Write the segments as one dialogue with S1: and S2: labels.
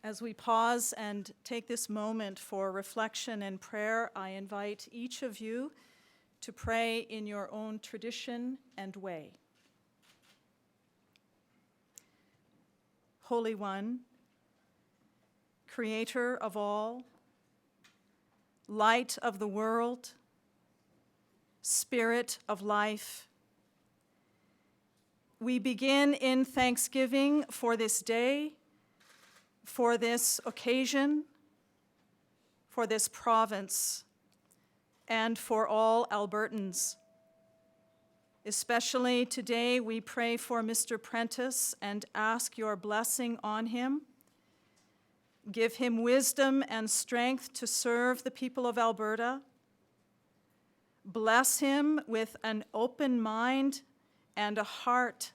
S1: As we pause and take this moment for reflection and prayer, I invite each of you to pray in your own tradition and way. Holy One, Creator of all, Light of the world, Spirit of life, we begin in thanksgiving for this day, for this occasion, for this province, and for all Albertans. Especially today, we pray for Mr. Prentice and ask your blessing on him. Give him wisdom and strength to serve the people of Alberta. Bless him with an open mind and a heart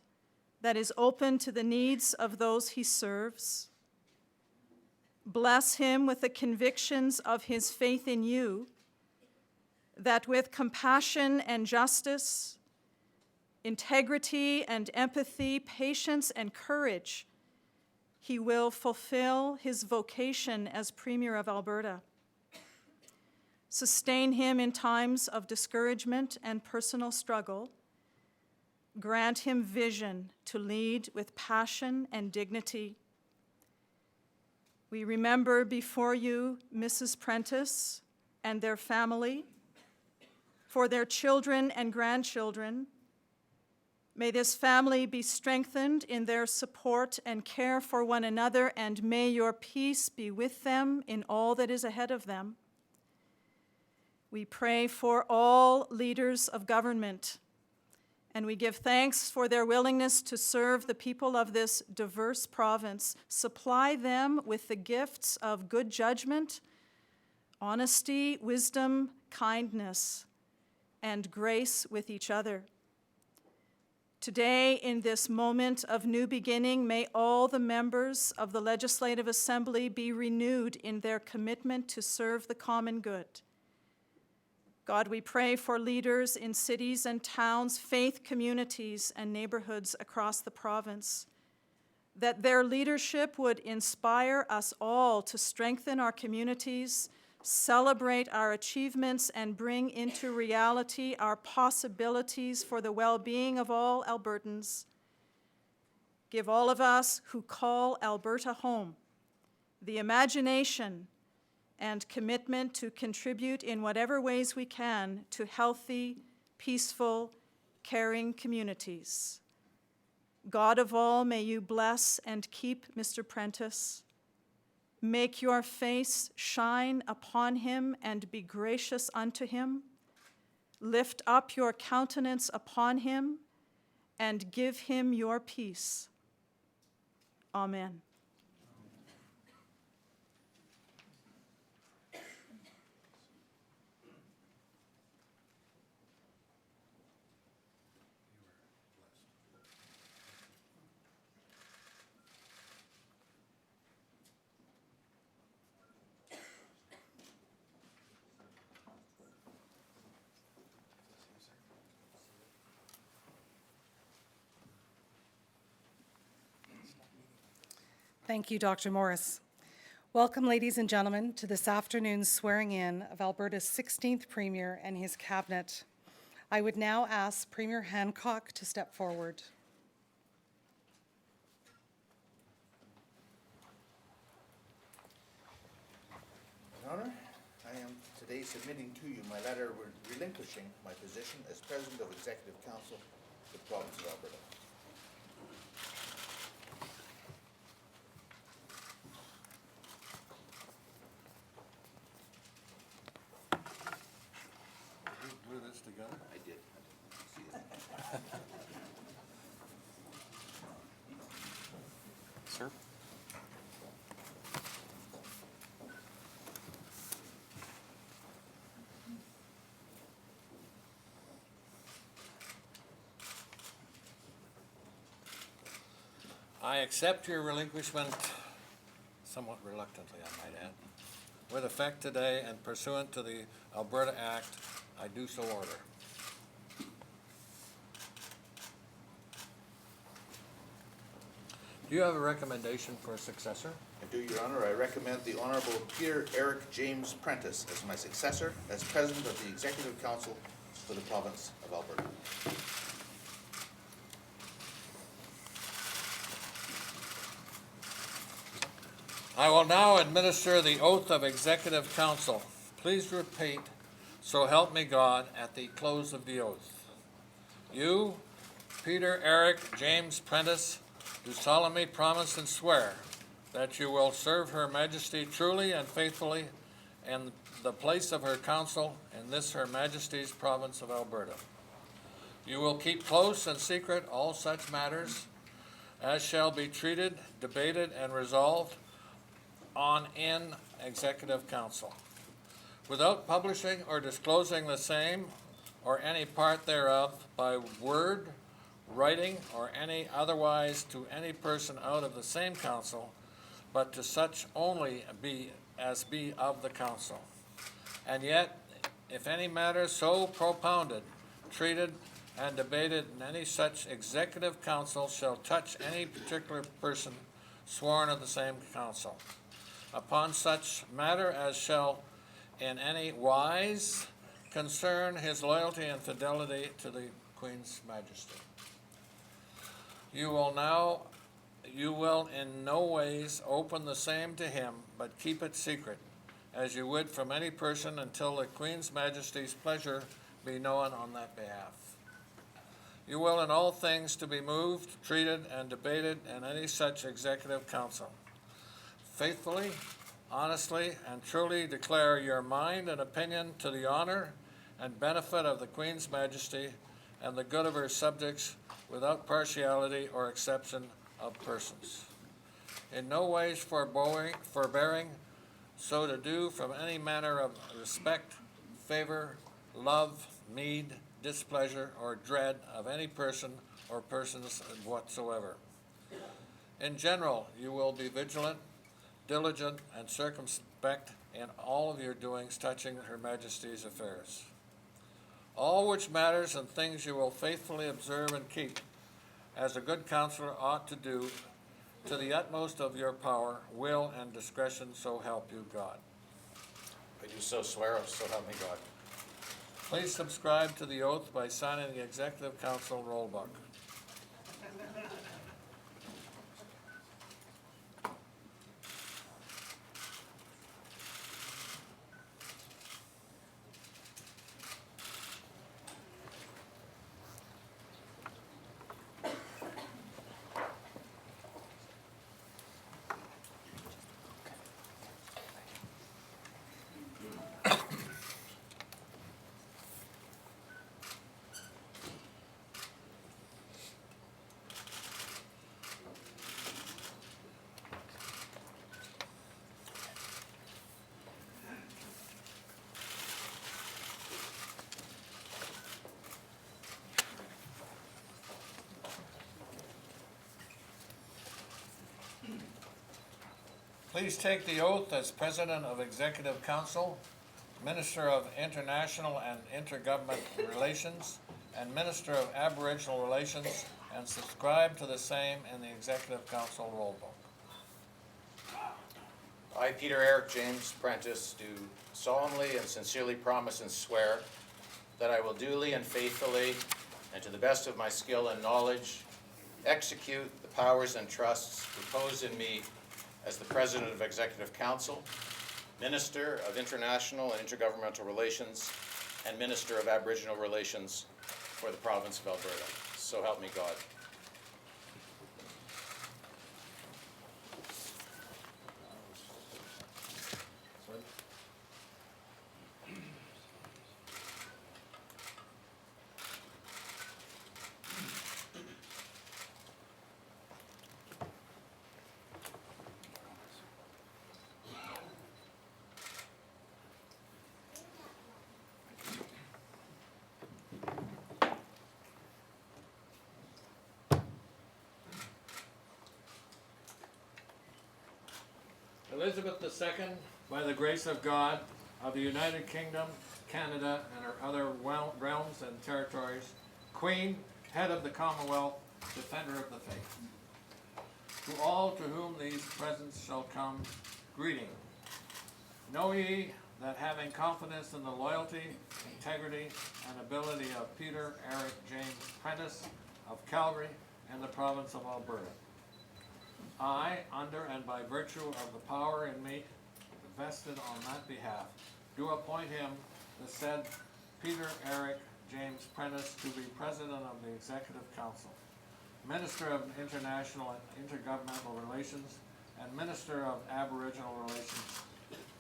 S1: that is open to the needs of those he serves. Bless him with the convictions of his faith in you, that with compassion and justice, integrity and empathy, patience and courage, he will fulfill his vocation as Premier of Alberta. Sustain him in times of discouragement and personal struggle. Grant him vision to lead with passion and dignity. We remember before you Mrs. Prentice and their family, for their children and grandchildren. May this family be strengthened in their support and care for one another, and may your peace be with them in all that is ahead of them. We pray for all leaders of government, and we give thanks for their willingness to serve the people of this diverse province. Supply them with the gifts of good judgment, honesty, wisdom, kindness, and grace with each other. Today, in this moment of new beginning, may all the members of the Legislative Assembly be renewed in their commitment to serve the common good. God, we pray for leaders in cities and towns, faith communities, and neighborhoods across the province, that their leadership would inspire us all to strengthen our communities, celebrate our achievements, and bring into reality our possibilities for the well-being of all Albertans. Give all of us who call Alberta home the imagination and commitment to contribute in whatever ways we can to healthy, peaceful, caring communities. God of all, may you bless and keep Mr. Prentice. Make your face shine upon him and be gracious unto him. Lift up your countenance upon him and give him your peace. Amen.
S2: Thank you, Dr. Morris. Welcome, ladies and gentlemen, to this afternoon's swearing-in of Alberta's 16th Premier and his Cabinet. I would now ask Premier Hancock to step forward.
S3: Your Honour, I am today submitting to you my letter relinquishing my position as President of Executive Council of the Province of Alberta.
S4: Glue this together?
S3: I did. See it.
S4: Sir? I accept your relinquishment, somewhat reluctantly, I might add, with effect today and pursuant to the Alberta Act, I do so order. Do you have a recommendation for a successor?
S3: I do, Your Honor, I recommend the Honourable Peter Eric James Prentice as my successor as President of the Executive Council for the Province of Alberta.
S4: I will now administer the oath of Executive Council. Please repeat, "So help me God," at the close of the oath. You, Peter Eric James Prentice, do solemnly promise and swear that you will serve Her Majesty truly and faithfully in the place of her council in this Her Majesty's province of Alberta. You will keep close and secret all such matters as shall be treated, debated, and resolved on in Executive Council, without publishing or disclosing the same or any part thereof by word, writing, or any otherwise to any person out of the same council, but to such only be of the council. And yet, if any matter so propounded, treated, and debated in any such executive council shall touch any particular person sworn of the same council, upon such matter as shall in any wise concern his loyalty and fidelity to the Queen's Majesty. You will in no ways open the same to him, but keep it secret, as you would from any person until the Queen's Majesty's pleasure be known on that behalf. You will in all things to be moved, treated, and debated in any such executive council, faithfully, honestly, and truly declare your mind and opinion to the honor and benefit of the Queen's Majesty and the good of her subjects, without partiality or exception of persons. In no ways forbearing so to do from any manner of respect, favor, love, need, displeasure, or dread of any person or persons whatsoever. In general, you will be vigilant, diligent, and circumspect in all of your doings touching Her Majesty's affairs. All which matters and things you will faithfully observe and keep, as a good counselor ought to do, to the utmost of your power, will, and discretion, so help you God.
S5: I do so swear, so help me God.
S4: Please subscribe to the oath by signing the Executive Council roll book. Please take the oath as President of Executive Council, Minister of International and Intergovernmental Relations, and Minister of Aboriginal Relations, and subscribe to the same in the Executive Council roll book.
S5: I, Peter Eric James Prentice, do solemnly and sincerely promise and swear that I will duly and faithfully, and to the best of my skill and knowledge, execute the powers and trusts reposed in me as the President of Executive Council, Minister of International and Intergovernmental Relations, and Minister of Aboriginal Relations for the Province of Alberta. So help me God.
S4: Elizabeth II, by the grace of God, of the United Kingdom, Canada, and her other realms and territories, Queen, Head of the Commonwealth, Defender of the Faith. To all to whom these presents shall come, greeting. Know ye that having confidence in the loyalty, integrity, and ability of Peter Eric James Prentice of Calgary in the province of Alberta, I, under and by virtue of the power in me vested on that behalf, do appoint him, the said Peter Eric James Prentice, to be President of the Executive Council, Minister of International and Intergovernmental Relations, and Minister of Aboriginal Relations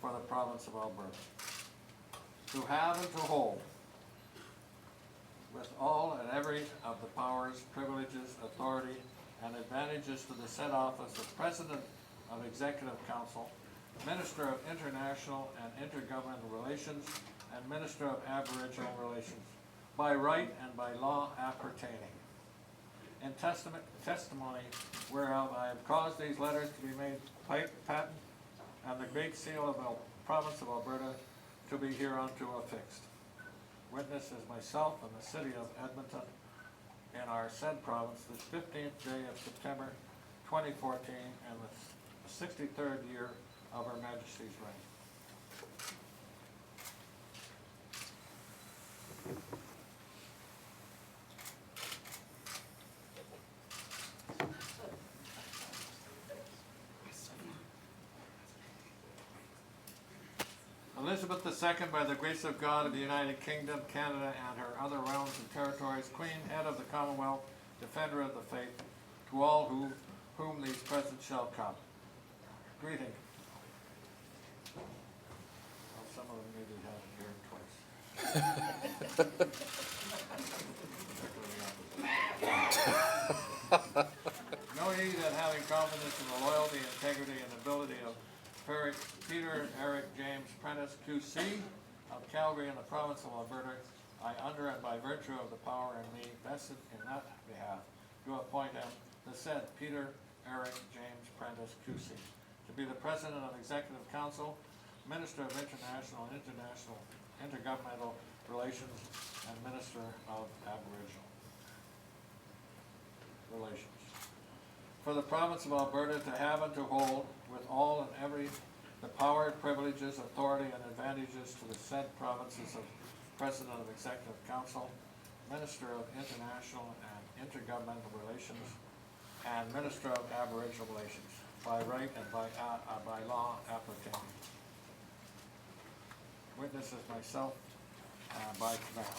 S4: for the province of Alberta, to have and to hold with all and every of the powers, privileges, authority, and advantages to the said office of President of Executive Council, Minister of International and Intergovernmental Relations, and Minister of Aboriginal Relations, by right and by law appertaining. In testimony whereof I have caused these letters to be made patent, and the great seal of the province of Alberta to be hereunto affixed. Witness is myself and the city of Edmonton in our said province, this 15th day of September 2014, and the 63rd year of Her Majesty's reign. Elizabeth II, by the grace of God of the United Kingdom, Canada, and her other realms and territories, Queen, Head of the Commonwealth, Defender of the Faith, to all whom these presents shall come. Greeting. Well, some of them maybe haven't heard twice. Know ye that having confidence in the loyalty, integrity, and ability of Peter Eric James Prentice, QC, of Calgary in the province of Alberta, I, under and by virtue of the power in me vested in that behalf, do appoint him, the said Peter Eric James Prentice, QC, to be the President of Executive Council, Minister of International and Intergovernmental Relations, and Minister of Aboriginal Relations, for the province of Alberta, to have and to hold with all and every the power, privileges, authority, and advantages to the said provinces of President of Executive Council, Minister of International and Intergovernmental Relations, and Minister of Aboriginal Relations, by right and by law appertaining. Witness is myself by command.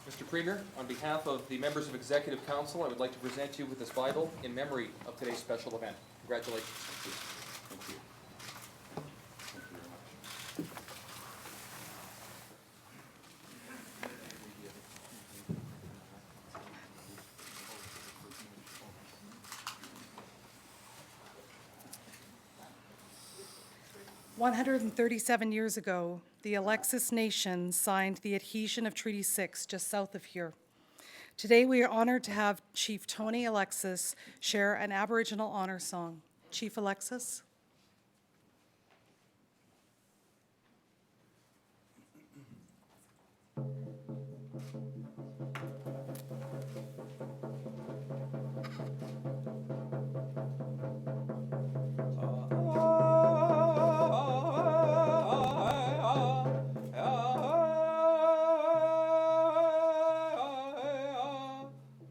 S6: Mr. Premier, on behalf of the members of Executive Council, I would like to present you with this Bible in memory of today's special event. Congratulations. Thank you. Thank you very much.
S2: 137 years ago, the Alexis Nation signed the adhesion of Treaty 6 just south of here. Today, we are honored to have Chief Tony Alexis share an Aboriginal honor song. Chief Alexis.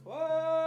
S7: Well,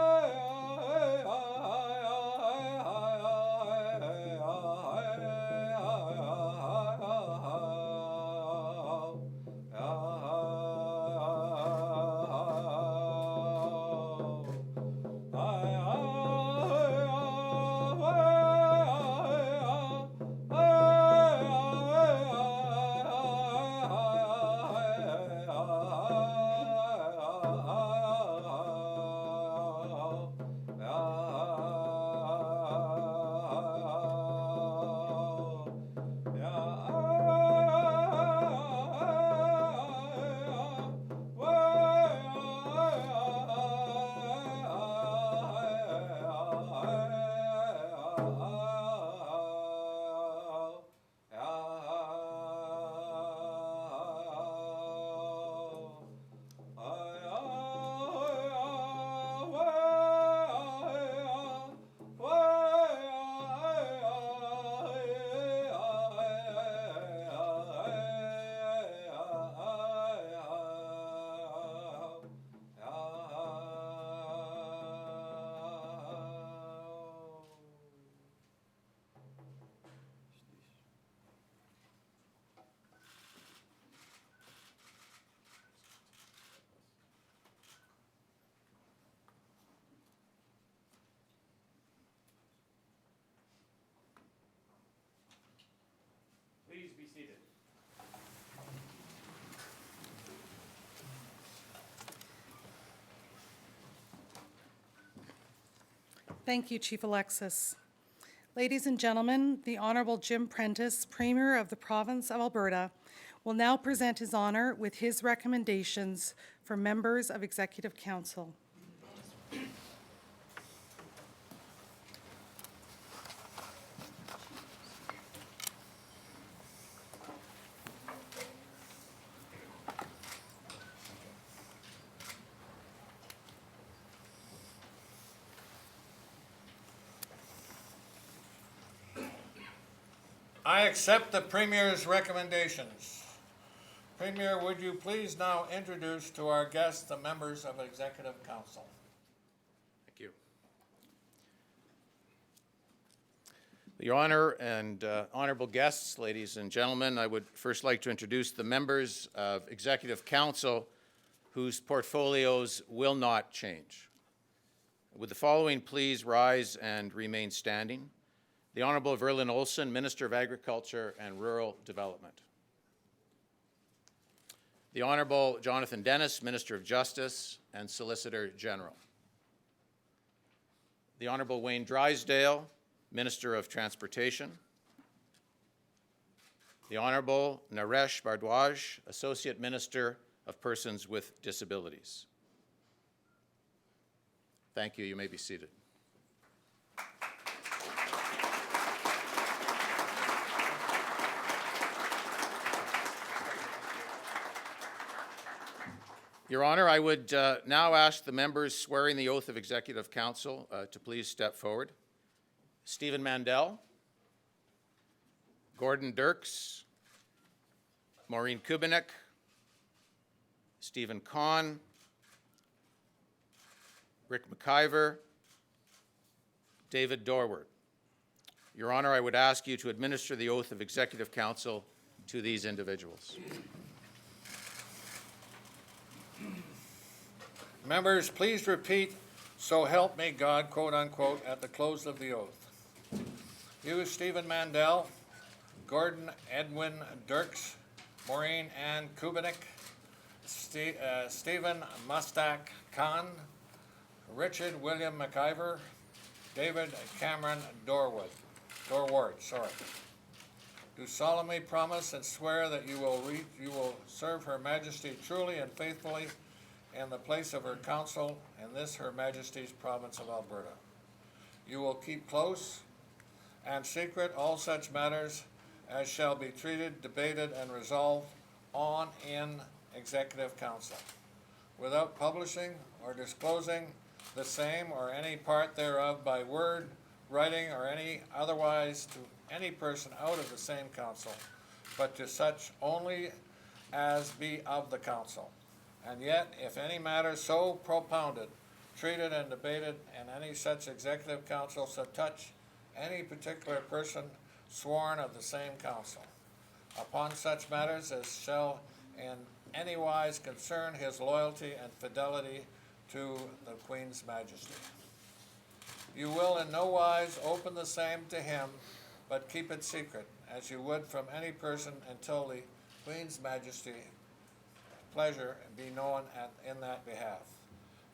S5: seated.
S2: Thank you, Chief Alexis. Ladies and gentlemen, the Honourable Jim Prentice, Premier of the Province of Alberta, will now present his honour with his recommendations for members of Executive Council.
S4: I accept the Premier's recommendations. Premier, would you please now introduce to our guests the members of Executive Council?
S5: Thank you. Your Honor and honorable guests, ladies and gentlemen, I would first like to introduce the members of Executive Council whose portfolios will not change. Would the following please rise and remain standing? The Honourable Verlin Olson, Minister of Agriculture and Rural Development. The Honourable Jonathan Dennis, Minister of Justice and Solicitor General. The Honourable Wayne Drysdale, Minister of Transportation. The Honourable Naresh Bhardwaj, Associate Minister of Persons with Disabilities. Thank you. You may be seated. Your Honor, I would now ask the members swearing the oath of Executive Council to please step forward. Stephen Mandel, Gordon Dirks, Maureen Kubinik, Stephen Kahn, Rick McIver, David Dorward. Your Honor, I would ask you to administer the oath of Executive Council to these individuals.
S4: Members, please repeat, "So help me God," quote unquote, at the close of the oath. You, Stephen Mandel, Gordon Edwin Dirks, Maureen Ann Kubinik, Stephen Mustak Khan, Richard William McIver, David Cameron Dorward, do solemnly promise and swear that you will serve Her Majesty truly and faithfully in the place of her council in this Her Majesty's province of Alberta. You will keep close and secret all such matters as shall be treated, debated, and resolved on in Executive Council, without publishing or disclosing the same or any part thereof by word, writing, or any otherwise to any person out of the same council, but to such only as be of the council. And yet, if any matter so propounded, treated, and debated in any such Executive Council shall touch any particular person sworn of the same council, upon such matters as shall in any wise concern his loyalty and fidelity to the Queen's Majesty. You will in no wise open the same to him, but keep it secret, as you would from any person until the Queen's Majesty pleasure be known in that behalf.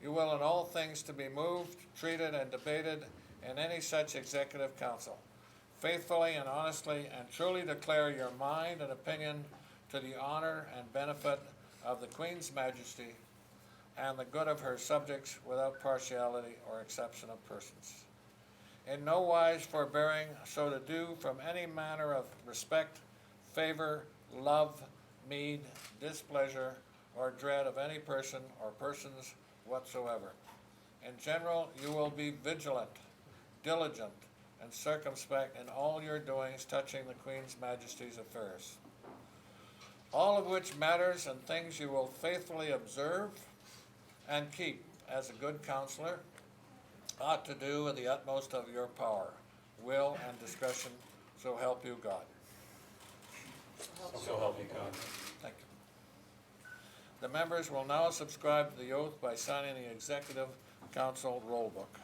S4: You will in all things to be moved, treated, and debated in any such Executive Council, faithfully and honestly and truly declare your mind and opinion to the honour and benefit of the Queen's Majesty and the good of her subjects without partiality or exception of persons. In no wise forbearing so to do from any manner of respect, favour, love, meed, displeasure, or dread of any person or persons whatsoever. In general, you will be vigilant, diligent, and circumspect in all your doings touching the Queen's Majesty's affairs. All of which matters and things you will faithfully observe and keep as a good counsellor ought to do with the utmost of your power, will, and discretion, so help you God.
S5: So help me God.
S4: Thank you. The members will now subscribe to the oath by signing the Executive Council roll book.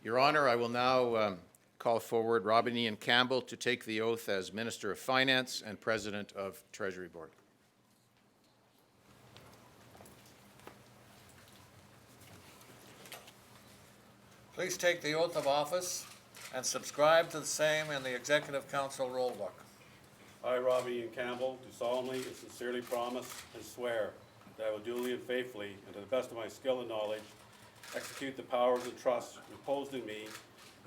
S5: Your Honor, I will now call forward Robin Ian Campbell to take the oath as Minister of Finance and President of Treasury Board.
S4: Please take the oath of office and subscribe to the same in the Executive Council roll book.
S7: I, Robert Ian Campbell, do solemnly and sincerely promise and swear that I will duly and faithfully, and to the best of my skill and knowledge, execute the powers and trusts reposed in me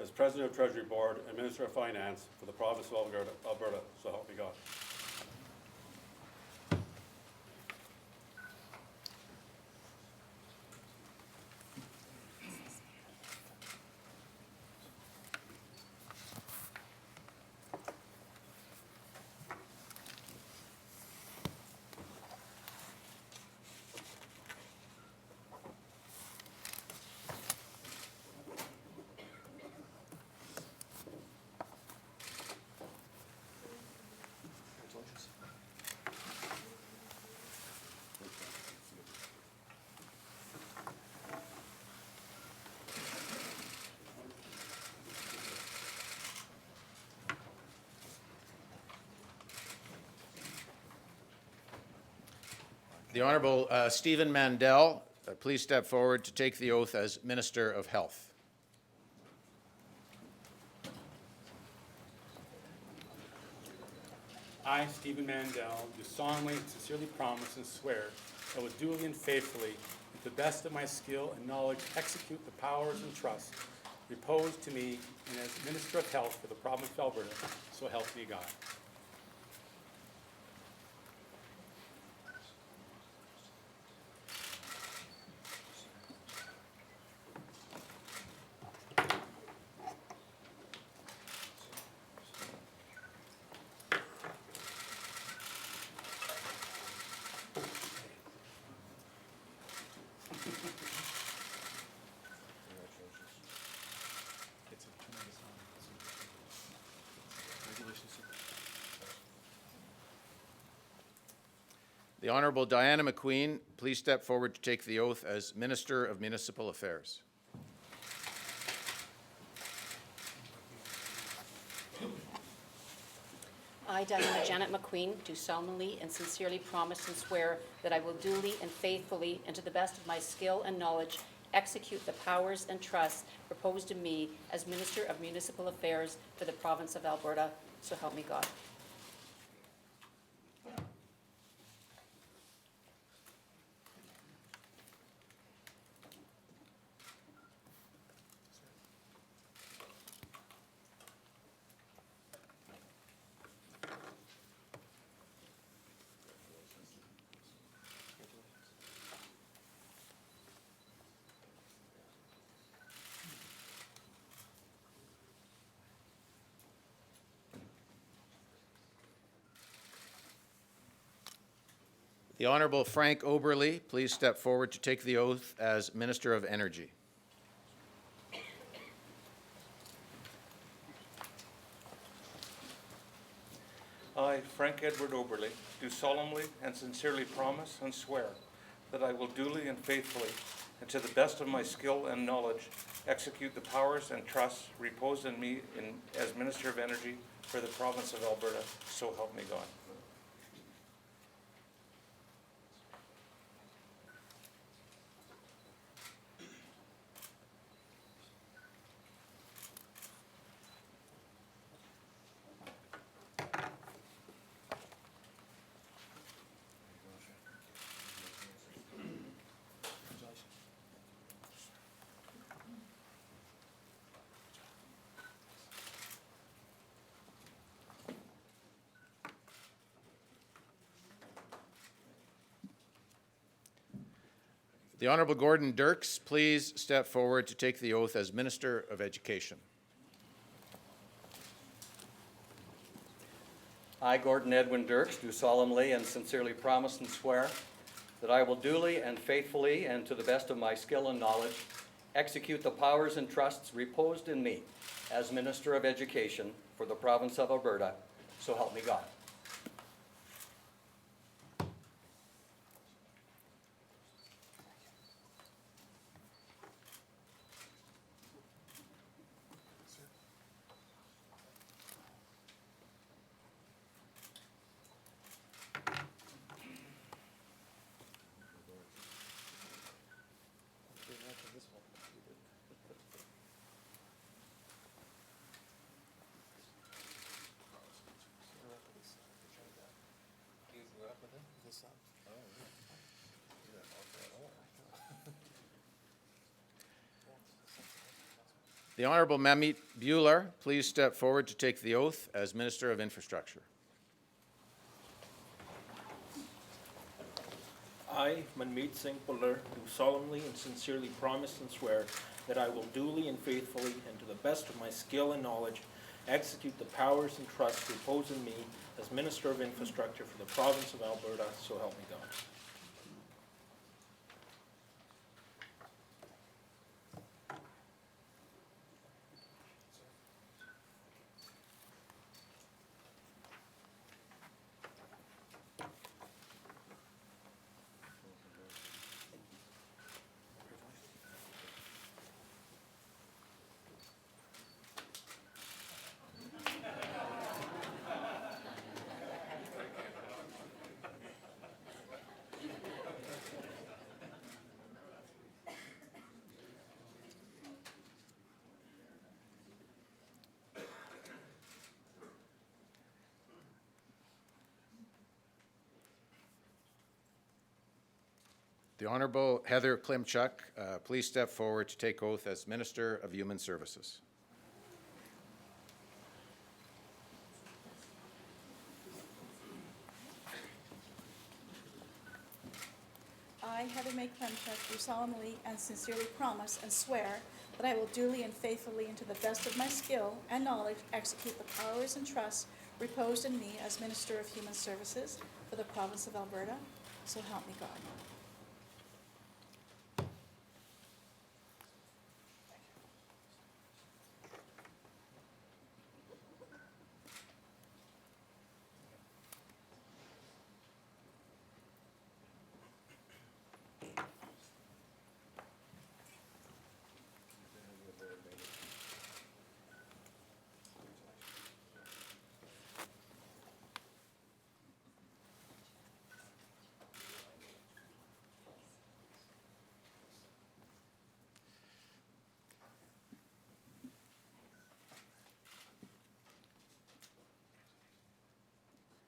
S7: as President of Treasury Board and Minister of Finance for the province of Alberta, so help me God.
S5: The Honourable Stephen Mandel, please step forward to take the oath as Minister of Health.
S7: I, Stephen Mandel, do solemnly and sincerely promise and swear that I will duly and faithfully, with the best of my skill and knowledge, execute the powers and trusts reposed to me and as Minister of Health for the province of Alberta, so help me God.
S5: The Honourable Diana McQueen, please step forward to take the oath as Minister of Municipal Affairs.
S8: I, Diana Janet McQueen, do solemnly and sincerely promise and swear that I will duly and faithfully, and to the best of my skill and knowledge, execute the powers and trusts proposed in me as Minister of Municipal Affairs for the province of Alberta, so help me God.
S5: The Honourable Frank Oberle, please step forward to take the oath as Minister of Energy.
S9: I, Frank Edward Oberle, do solemnly and sincerely promise and swear that I will duly and faithfully, and to the best of my skill and knowledge, execute the powers and trusts reposed in me as Minister of Energy for the province of Alberta, so help me God.
S5: The Honourable Gordon Dirks, please step forward to take the oath as Minister of Education.
S10: I, Gordon Edwin Dirks, do solemnly and sincerely promise and swear that I will duly and faithfully, and to the best of my skill and knowledge, execute the powers and trusts reposed in me as Minister of Education for the province of Alberta, so help me God.
S3: The Honourable Mamit Bueller, please step forward to take the oath as Minister of Infrastructure.
S11: I, Manmeet Singh Bhullar, do solemnly and sincerely promise and swear that I will duly and faithfully and to the best of my skill and knowledge execute the powers and trusts reposed in me as Minister of Infrastructure for the province of Alberta, so help me God.
S3: The Honourable Heather Klimchuk, please step forward to take oath as Minister of Human Services.
S12: I, Heather May Klemchuk, do solemnly and sincerely promise and swear that I will duly and faithfully and to the best of my skill and knowledge execute the powers and trusts reposed in me as Minister of Human Services for the province of Alberta, so help me God.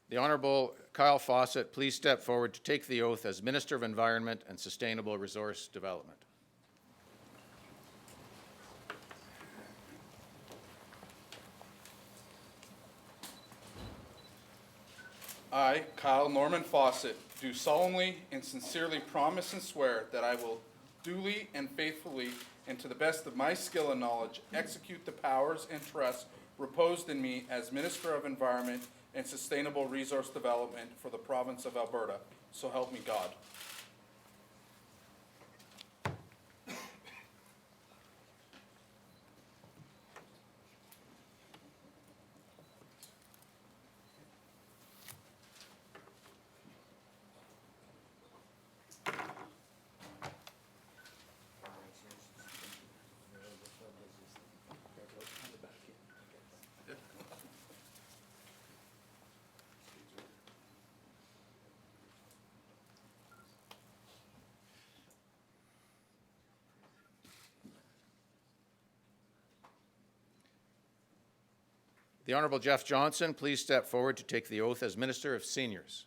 S3: The Honourable Kyle Fawcett, please step forward to take the oath as Minister of Environment and Sustainable Resource Development.
S13: I, Kyle Norman Fawcett, do solemnly and sincerely promise and swear that I will duly and faithfully and to the best of my skill and knowledge execute the powers and trusts reposed in me as Minister of Environment and Sustainable Resource Development for the province of Alberta. So help me God.
S3: The Honourable Jeff Johnson, please step forward to take the oath as Minister of Seniors.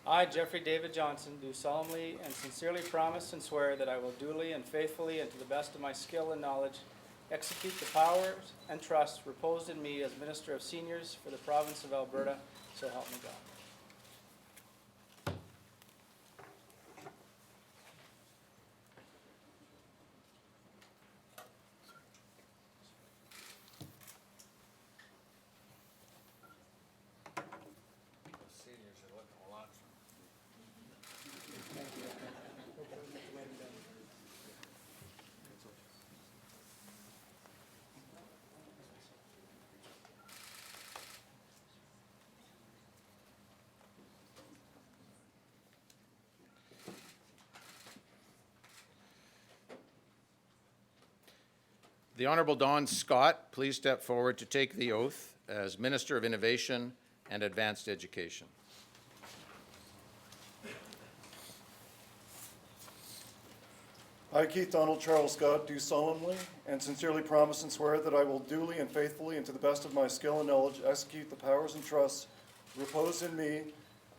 S14: I, Jeffrey David Johnson, do solemnly and sincerely promise and swear that I will duly and faithfully and to the best of my skill and knowledge execute the powers and trusts reposed in me as Minister of Seniors for the province of Alberta, so help me God.
S4: Seniors are looking a lot.
S3: The Honourable Don Scott, please step forward to take the oath as Minister of Innovation and Advanced Education.
S15: I, Keith Donald Charles Scott, do solemnly and sincerely promise and swear that I will duly and faithfully and to the best of my skill and knowledge execute the powers and trusts reposed in me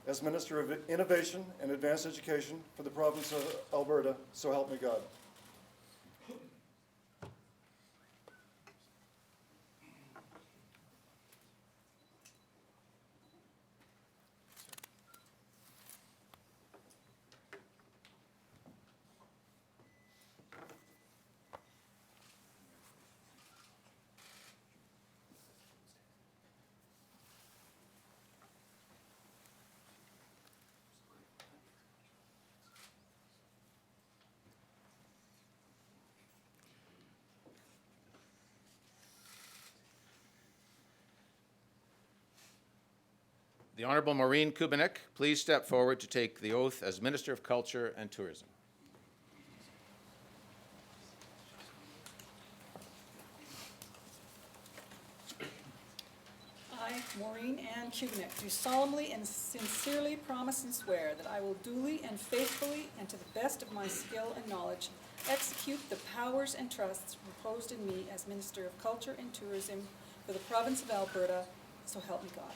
S15: as Minister of Innovation and Advanced Education for the province of Alberta, so help me God.
S5: The Honourable Maureen Kubinik, please step forward to take the oath as Minister of Culture and Tourism.
S16: I, Maureen Ann Kubinik, do solemnly and sincerely promise and swear that I will duly and faithfully and to the best of my skill and knowledge execute the powers and trusts reposed in me as Minister of Culture and Tourism for the province of Alberta, so help me God.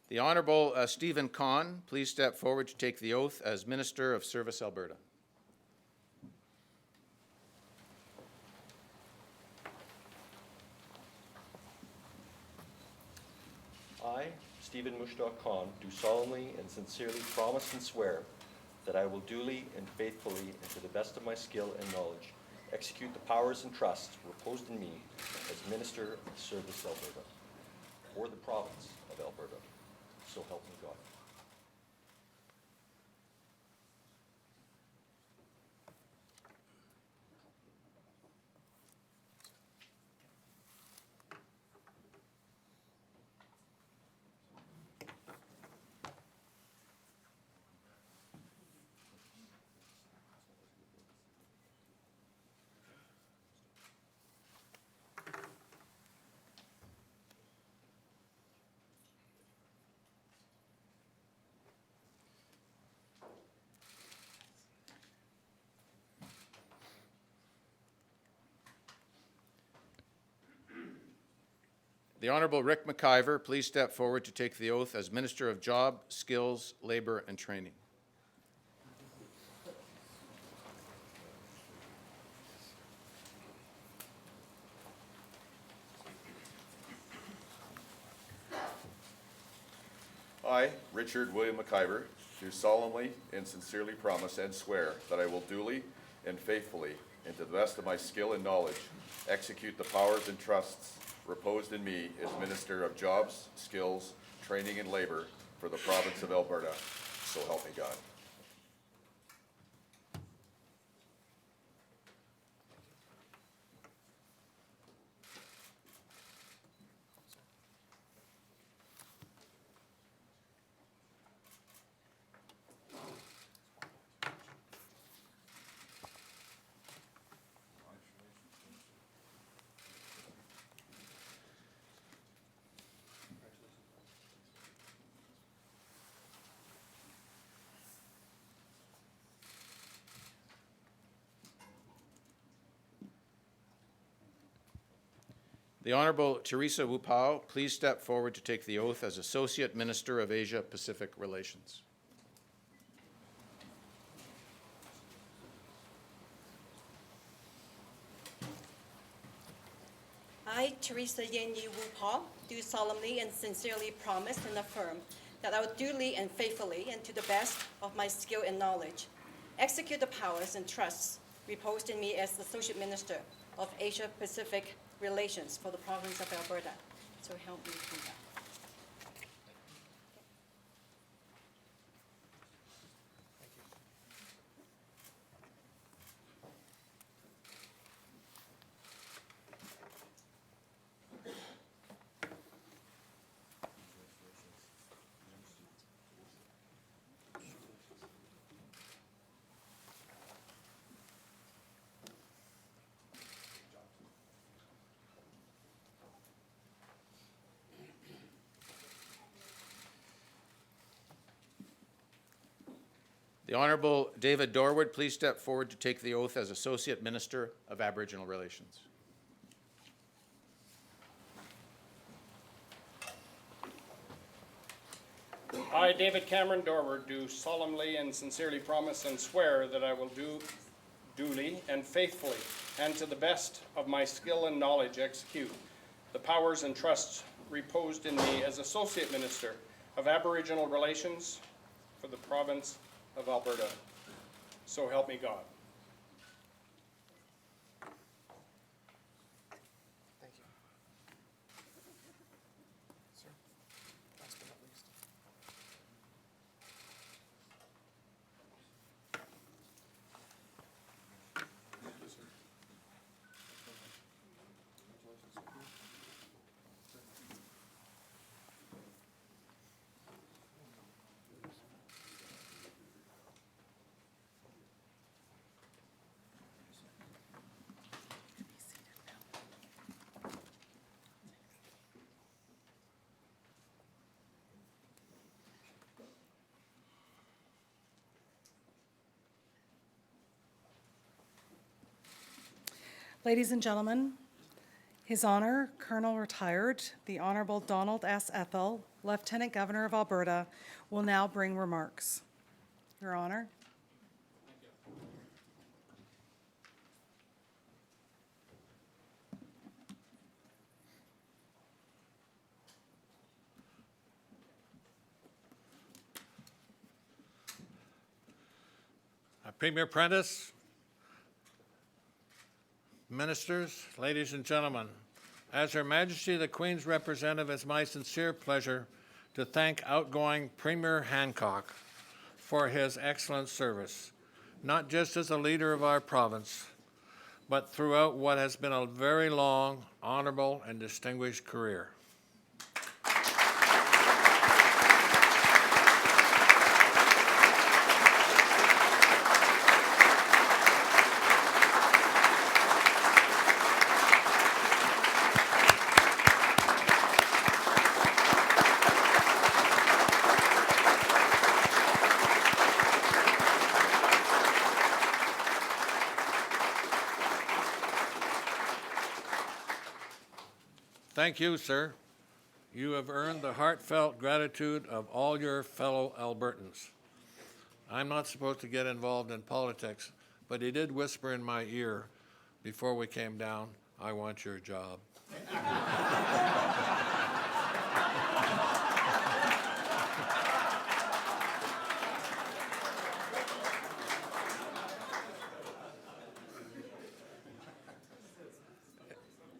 S5: The Honourable Stephen Kahn, please step forward to take the oath as Minister of Service Alberta.
S17: I, Stephen Mushtaq Khan, do solemnly and sincerely promise and swear that I will duly and faithfully and to the best of my skill and knowledge execute the powers and trusts reposed in me as Minister of Service Alberta for the province of Alberta. So help me God.
S5: The Honourable Rick McIver, please step forward to take the oath as Minister of Job, Skills, Labour and Training.
S18: I, Richard William McIver, do solemnly and sincerely promise and swear that I will duly and faithfully, and to the best of my skill and knowledge, execute the powers and trusts reposed in me as Minister of Jobs, Skills, Training and Labour for the province of Alberta. So help me God.
S5: The Honourable Teresa Wu Pao, please step forward to take the oath as Associate Minister of Asia-Pacific Relations.
S19: I, Teresa Yen-Yi Wu Pa, do solemnly and sincerely promise and affirm that I will duly and faithfully and to the best of my skill and knowledge execute the powers and trusts reposed in me as Associate Minister of Asia-Pacific Relations for the province of Alberta. So help me do that.
S5: The Honourable David Dorward, please step forward to take the oath as Associate Minister of Aboriginal Relations.
S20: I, David Cameron Dorward, do solemnly and sincerely promise and swear that I will duly and faithfully, and to the best of my skill and knowledge, execute the powers and trusts reposed in me as Associate Minister of Aboriginal Relations for the province of Alberta. So help me God.
S6: Thank you. Sir, last but not least.
S2: Ladies and gentlemen, His Honor, Colonel Retired, the Honorable Donald S. Ethel, Lieutenant Governor of Alberta, will now bring remarks. Your Honor.
S4: Premier Prentice, Ministers, ladies and gentlemen, as Her Majesty the Queen's representative, it's my sincere pleasure to thank outgoing Premier Hancock for his excellent service, not just as a leader of our province, but throughout what has been a very long, honorable, and distinguished career. Thank you, sir. You have earned the heartfelt gratitude of all your fellow Albertans. I'm not supposed to get involved in politics, but he did whisper in my ear before we came down, "I want your job."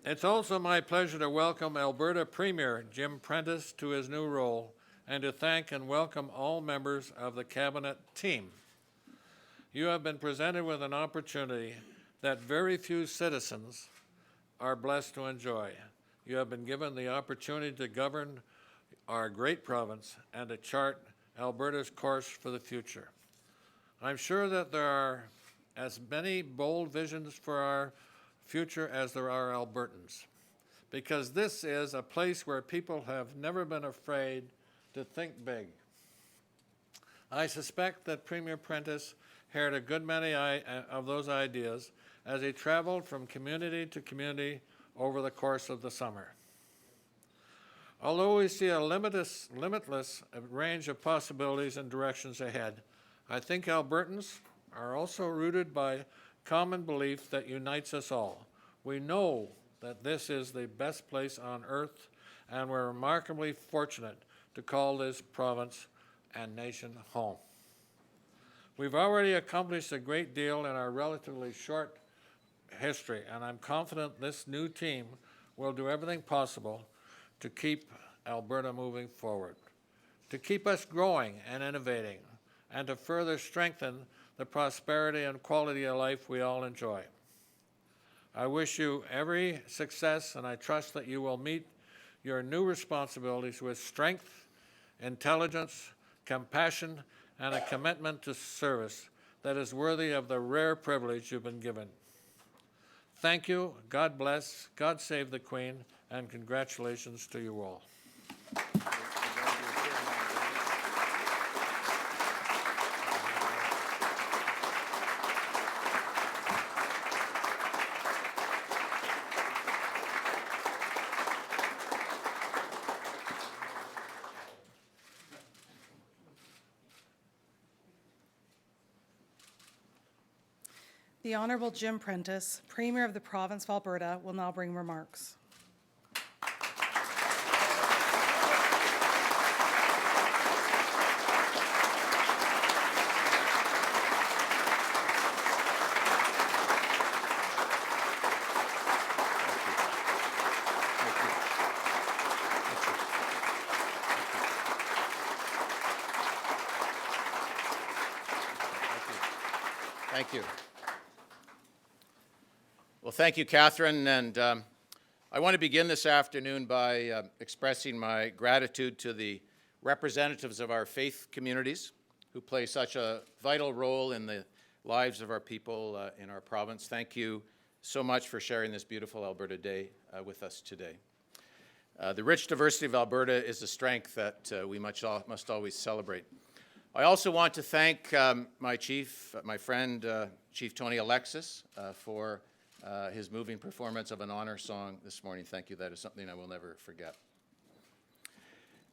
S4: It's also my pleasure to welcome Alberta Premier Jim Prentice to his new role and to thank and welcome all members of the Cabinet team. You have been presented with an opportunity that very few citizens are blessed to enjoy. You have been given the opportunity to govern our great province and to chart Alberta's course for the future. I'm sure that there are as many bold visions for our future as there are Albertans, because this is a place where people have never been afraid to think big. I suspect that Premier Prentice heard a good many of those ideas as he traveled from community to community over the course of the summer. Although we see a limitless range of possibilities and directions ahead, I think Albertans are also rooted by common belief that unites us all. We know that this is the best place on earth, and we're remarkably fortunate to call this province and nation home. We've already accomplished a great deal in our relatively short history, and I'm confident this new team will do everything possible to keep Alberta moving forward, to keep us growing and innovating, and to further strengthen the prosperity and quality of life we all enjoy. I wish you every success, and I trust that you will meet your new responsibilities with strength, intelligence, compassion, and a commitment to service that is worthy of the rare privilege you've been given. Thank you, God bless, God save the Queen, and congratulations to you all.
S2: The Honourable Jim Prentice, Premier of the Province of Alberta, will now bring remarks.
S5: Thank you. Well, thank you, Catherine. And I want to begin this afternoon by expressing my gratitude to the representatives of our faith communities who play such a vital role in the lives of our people in our province. Thank you so much for sharing this beautiful Alberta Day with us today. The rich diversity of Alberta is a strength that we must always celebrate. I also want to thank my friend, Chief Tony Alexis, for his moving performance of an honor song this morning. Thank you. That is something I will never forget.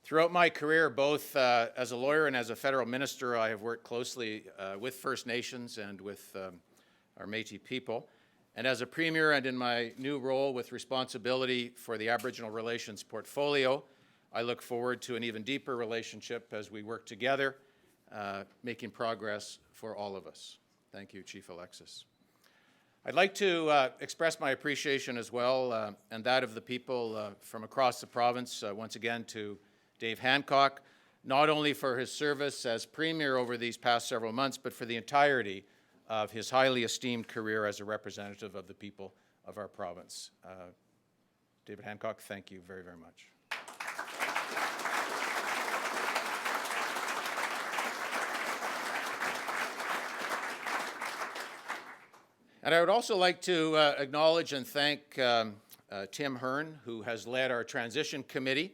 S5: Throughout my career, both as a lawyer and as a federal minister, I have worked closely with First Nations and with our Métis people. And as a premier and in my new role with responsibility for the Aboriginal Relations portfolio, I look forward to an even deeper relationship as we work together, making progress for all of us. Thank you, Chief Alexis. I'd like to express my appreciation as well, and that of the people from across the province, once again to Dave Hancock, not only for his service as Premier over these past several months, but for the entirety of his highly esteemed career as a representative of the people of our province. David Hancock, thank you very, very much. And I would also like to acknowledge and thank Tim Hearn, who has led our transition committee.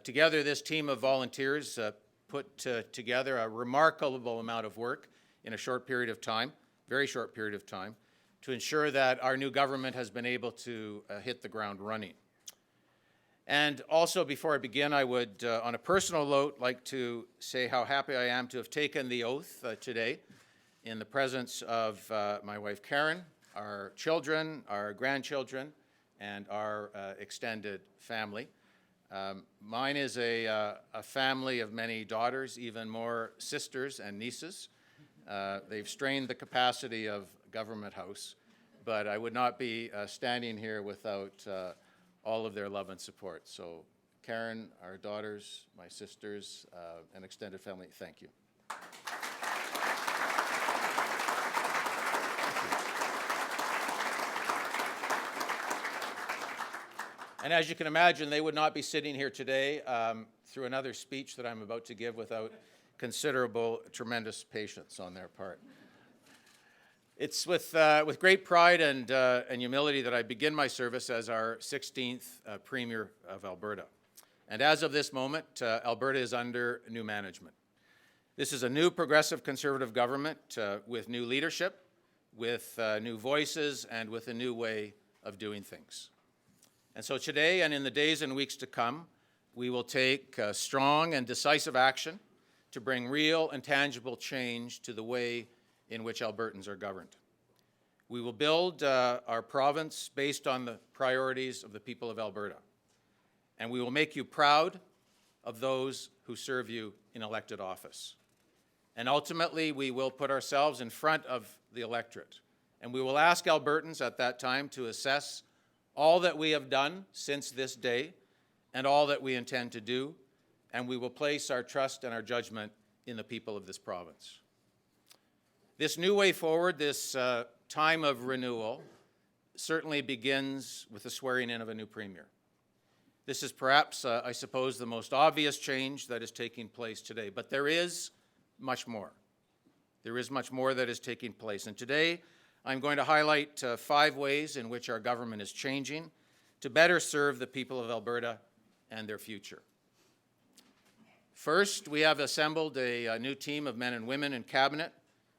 S5: Together, this team of volunteers put together a remarkable amount of work in a short period of time, very short period of time, to ensure that our new government has been able to hit the ground running. And also, before I begin, I would, on a personal note, like to say how happy I am to have taken the oath today in the presence of my wife Karen, our children, our grandchildren, and our extended family. Mine is a family of many daughters, even more sisters and nieces. They've strained the capacity of Government House, but I would not be standing here without all of their love and support. So Karen, our daughters, my sisters, and extended family, thank you. And as you can imagine, they would not be sitting here today through another speech that I'm about to give without considerable, tremendous patience on their part. It's with great pride and humility that I begin my service as our 16th Premier of Alberta. And as of this moment, Alberta is under new management. This is a new progressive conservative government with new leadership, with new voices, and with a new way of doing things. And so today and in the days and weeks to come, we will take strong and decisive action to bring real and tangible change to the way in which Albertans are governed. We will build our province based on the priorities of the people of Alberta. And we will make you proud of those who serve you in elected office. And ultimately, we will put ourselves in front of the electorate. And we will ask Albertans at that time to assess all that we have done since this day and all that we intend to do, and we will place our trust and our judgment in the people of this province. This new way forward, this time of renewal, certainly begins with the swearing in of a new Premier. This is perhaps, I suppose, the most obvious change that is taking place today, but there is much more. There is much more that is taking place, and today I'm going to highlight 5 ways in which our government is changing to better serve the people of Alberta and their future. First, we have assembled a new team of men and women in Cabinet,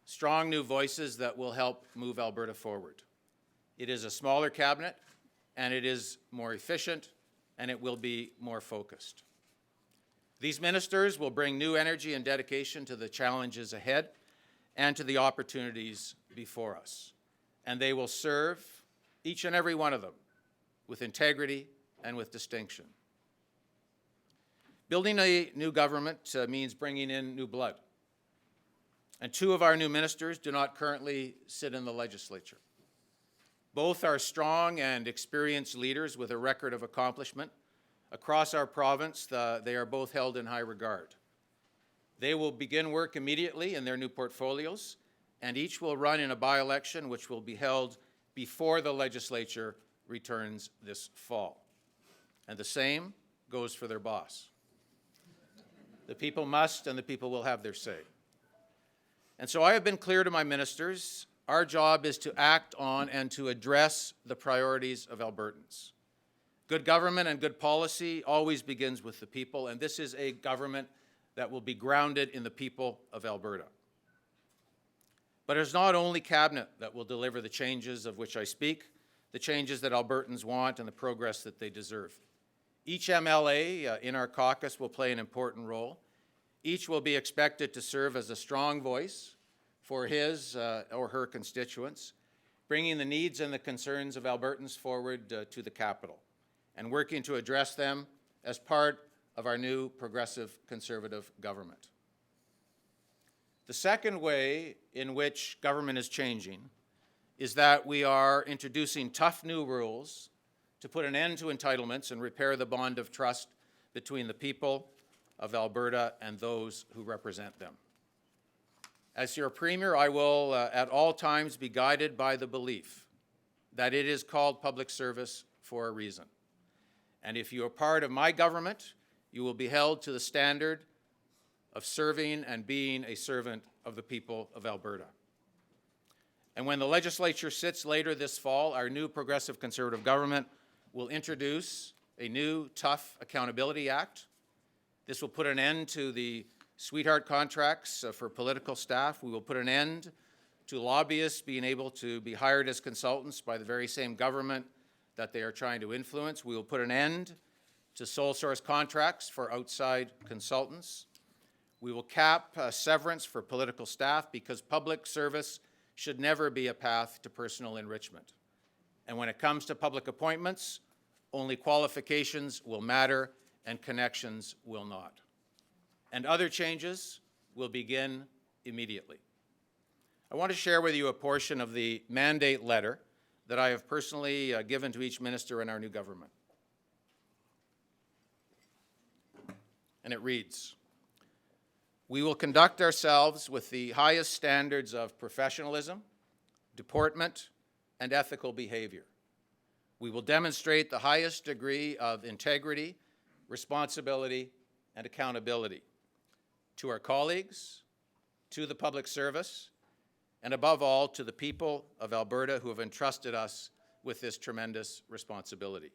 S5: strong new voices that will help move Alberta forward. It is a smaller Cabinet, and it is more efficient, and it will be more focused. These ministers will bring new energy and dedication to the challenges ahead and to the opportunities before us. and they will serve, each and every one of them, with integrity and with distinction. Building a new government means bringing in new blood. And two of our new ministers do not currently sit in the legislature. Both are strong and experienced leaders with a record of accomplishment. Across our province, they are both held in high regard. They will begin work immediately in their new portfolios, and each will run in a by-election which will be held before the legislature returns this fall. And the same goes for their boss. The people must, and the people will have their say. And so I have been clear to my ministers, our job is to act on and to address the priorities of Albertans. Good government and good policy always begins with the people, and this is a government that will be grounded in the people of Alberta. But it's not only Cabinet that will deliver the changes of which I speak, the changes that Albertans want and the progress that they deserve. Each MLA in our caucus will play an important role. Each will be expected to serve as a strong voice for his or her constituents, bringing the needs and the concerns of Albertans forward to the capital and working to address them as part of our new progressive conservative government. The second way in which government is changing is that we are introducing tough new rules to put an end to entitlements and repair the bond of trust between the people of Alberta and those who represent them. As your Premier, I will at all times be guided by the belief that it is called public service for a reason. And if you are part of my government, you will be held to the standard of serving and being a servant of the people of Alberta. And when the legislature sits later this fall, our new progressive conservative government will introduce a new tough accountability act. This will put an end to the sweetheart contracts for political staff. We will put an end to lobbyists being able to be hired as consultants by the very same government that they are trying to influence. We will put an end to sole source contracts for outside consultants. We will cap severance for political staff because public service should never be a path to personal enrichment. And when it comes to public appointments, only qualifications will matter and connections will not. And other changes will begin immediately. I want to share with you a portion of the mandate letter that I have personally given to each minister in our new government. And it reads, "We will conduct ourselves with the highest standards of professionalism, deportment, and ethical behavior. We will demonstrate the highest degree of integrity, responsibility, and accountability to our colleagues, to the public service, and above all, to the people of Alberta who have entrusted us with this tremendous responsibility."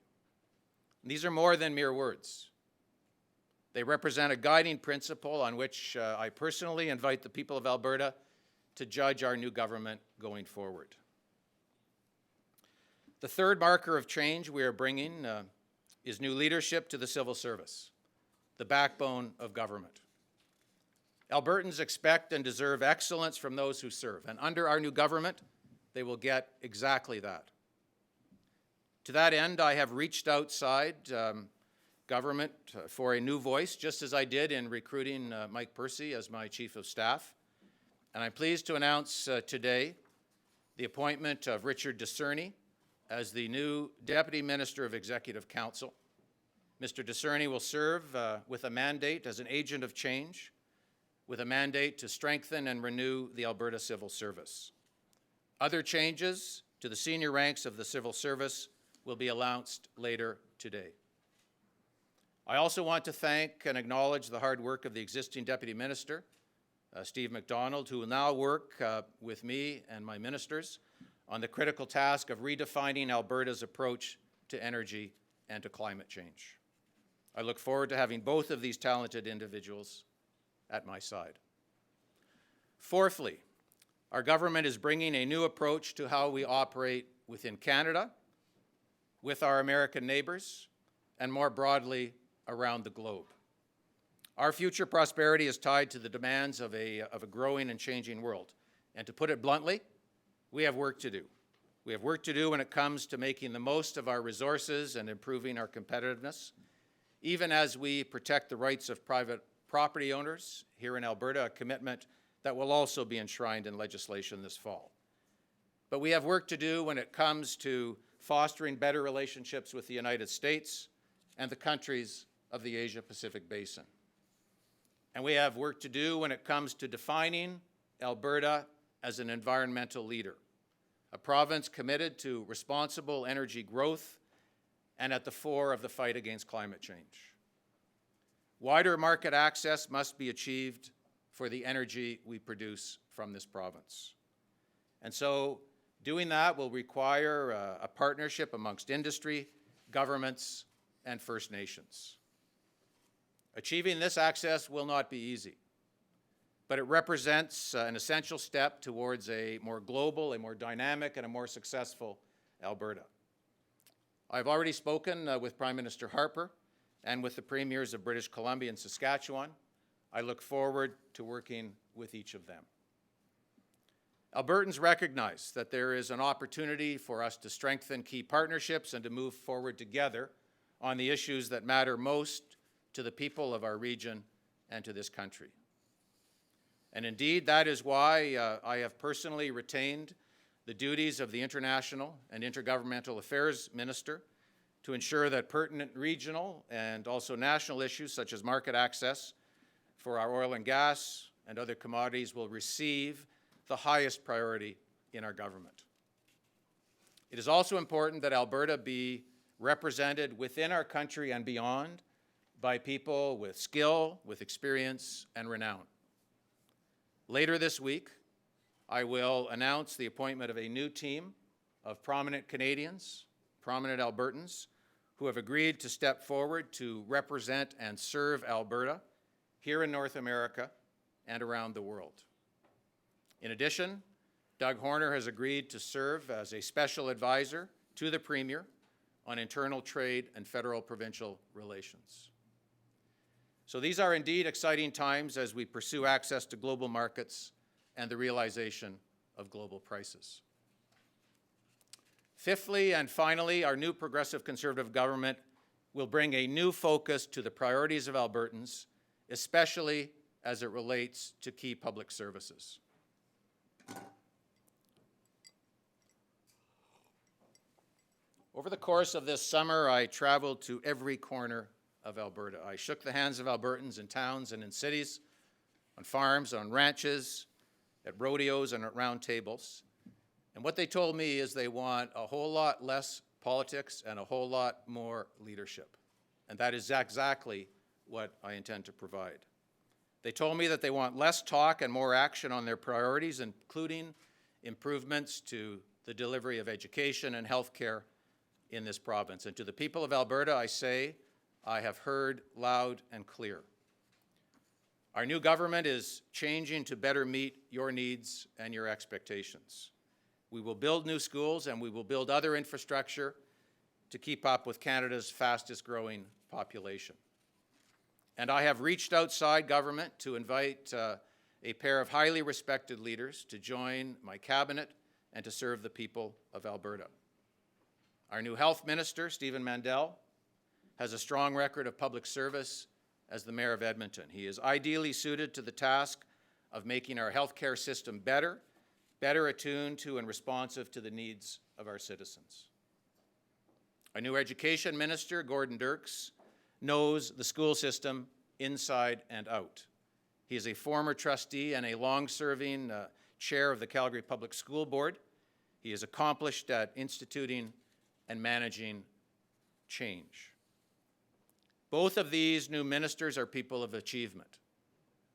S5: And these are more than mere words. They represent a guiding principle on which I personally invite the people of Alberta to judge our new government going forward. The third marker of change we are bringing is new leadership to the civil service, the backbone of government. Albertans expect and deserve excellence from those who serve, and under our new government, they will get exactly that. To that end, I have reached outside government for a new voice, just as I did in recruiting Mike Percy as my Chief of Staff. And I'm pleased to announce today the appointment of Richard Discerny as the new Deputy Minister of Executive Council. Mr. Discerny will serve with a mandate as an agent of change, with a mandate to strengthen and renew the Alberta Civil Service. Other changes to the senior ranks of the civil service will be announced later today. I also want to thank and acknowledge the hard work of the existing Deputy Minister, Steve MacDonald, who will now work with me and my ministers on the critical task of redefining Alberta's approach to energy and to climate change. I look forward to having both of these talented individuals at my side. Fourthly, our government is bringing a new approach to how we operate within Canada, with our American neighbors, and more broadly around the globe. Our future prosperity is tied to the demands of a growing and changing world. And to put it bluntly, we have work to do. We have work to do when it comes to making the most of our resources and improving our competitiveness, even as we protect the rights of private property owners here in Alberta, a commitment that will also be enshrined in legislation this fall. But we have work to do when it comes to fostering better relationships with the United States and the countries of the Asia-Pacific Basin. And we have work to do when it comes to defining Alberta as an environmental leader, a province committed to responsible energy growth and at the fore of the fight against climate change. Wider market access must be achieved for the energy we produce from this province. And so doing that will require a partnership amongst industry, governments, and First Nations. Achieving this access will not be easy, but it represents an essential step towards a more global, a more dynamic, and a more successful Alberta. I've already spoken with Prime Minister Harper and with the Premiers of British Columbia and Saskatchewan. I look forward to working with each of them. Albertans recognize that there is an opportunity for us to strengthen key partnerships and to move forward together on the issues that matter most to the people of our region and to this country. And indeed, that is why I have personally retained the duties of the International and Intergovernmental Affairs Minister to ensure that pertinent regional and also national issues such as market access for our oil and gas and other commodities will receive the highest priority in our government. It is also important that Alberta be represented within our country and beyond by people with skill, with experience, and renown. Later this week, I will announce the appointment of a new team of prominent Canadians, prominent Albertans, who have agreed to step forward to represent and serve Alberta here in North America and around the world. In addition, Doug Horner has agreed to serve as a special advisor to the Premier on internal trade and federal-provincial relations. So these are indeed exciting times as we pursue access to global markets and the realization of global prices. Fifthly and finally, our new Progressive Conservative government will bring a new focus to the priorities of Albertans, especially as it relates to key public services. Over the course of this summer, I traveled to every corner of Alberta. I shook the hands of Albertans in towns and in cities, on farms, on ranches, at rodeos, and at round tables. And what they told me is they want a whole lot less politics and a whole lot more leadership. And that is exactly what I intend to provide. They told me that they want less talk and more action on their priorities, including improvements to the delivery of education and health care in this province. And to the people of Alberta, I say, I have heard loud and clear. Our new government is changing to better meet your needs and your expectations. We will build new schools and we will build other infrastructure to keep up with Canada's fastest growing population. And I have reached outside government to invite a pair of highly respected leaders to join my cabinet and to serve the people of Alberta. Our new health minister, Stephen Mandel, has a strong record of public service as the Mayor of Edmonton. He is ideally suited to the task of making our healthcare system better attuned to and responsive to the needs of our citizens. Our new education minister, Gordon Dirks, knows the school system inside and out. He is a former trustee and a long-serving chair of the Calgary Public School Board. He is accomplished at instituting and managing change. Both of these new ministers are people of achievement.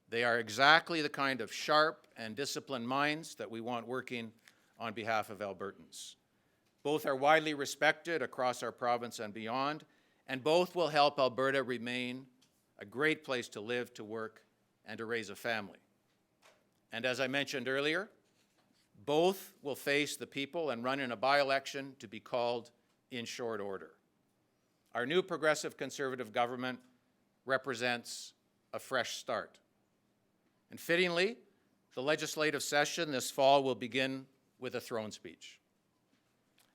S5: They are exactly the kind of sharp and disciplined minds that we want working on behalf of Albertans. Both are widely respected across our province and beyond, and both will help Alberta remain a great place to live, to work, and to raise a family. And as I mentioned earlier, both will face the people and run in a by-election to be called in short order. Our new Progressive Conservative government represents a fresh start. And fittingly, the legislative session this fall will begin with a throne speech.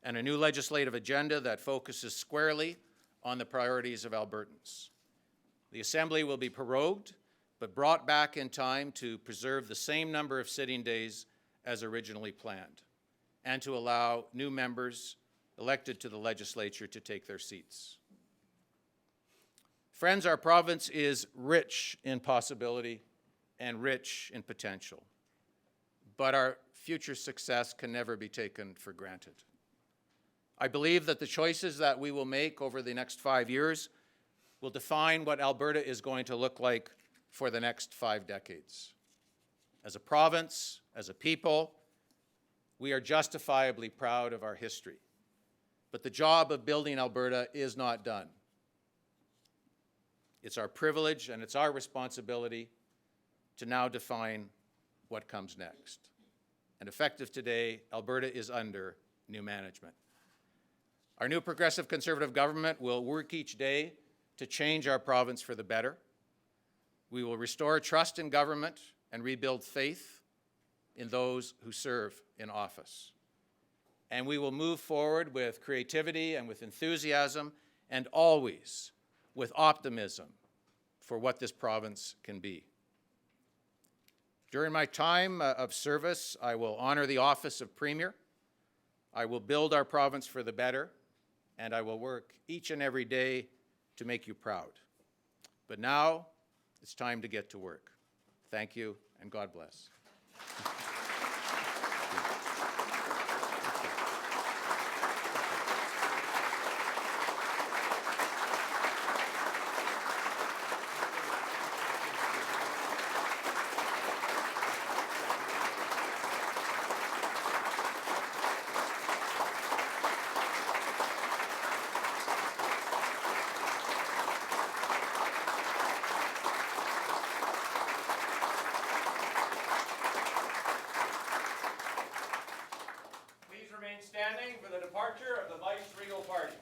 S5: and a new legislative agenda that focuses squarely on the priorities of Albertans. The Assembly will be prorogued, but brought back in time to preserve the same number of sitting days as originally planned, and to allow new members elected to the legislature to take their seats. Friends, our province is rich in possibility and rich in potential, but our future success can never be taken for granted. I believe that the choices that we will make over the next 5 years will define what Alberta is going to look like for the next 5 decades. As a province, as a people, we are justifiably proud of our history. But the job of building Alberta is not done. It's our privilege and it's our responsibility to now define what comes next. And effective today, Alberta is under new management. Our new progressive Conservative government will work each day to change our province for the better. We will restore trust in government and rebuild faith in those who serve in office. And we will move forward with creativity and with enthusiasm and always with optimism for what this province can be. During my time of service, I will honor the office of Premier. I will build our province for the better, and I will work each and every day to make you proud. But now, it's time to get to work. Thank you, and God bless.
S4: Standing for the departure of the Vice-Regal Party.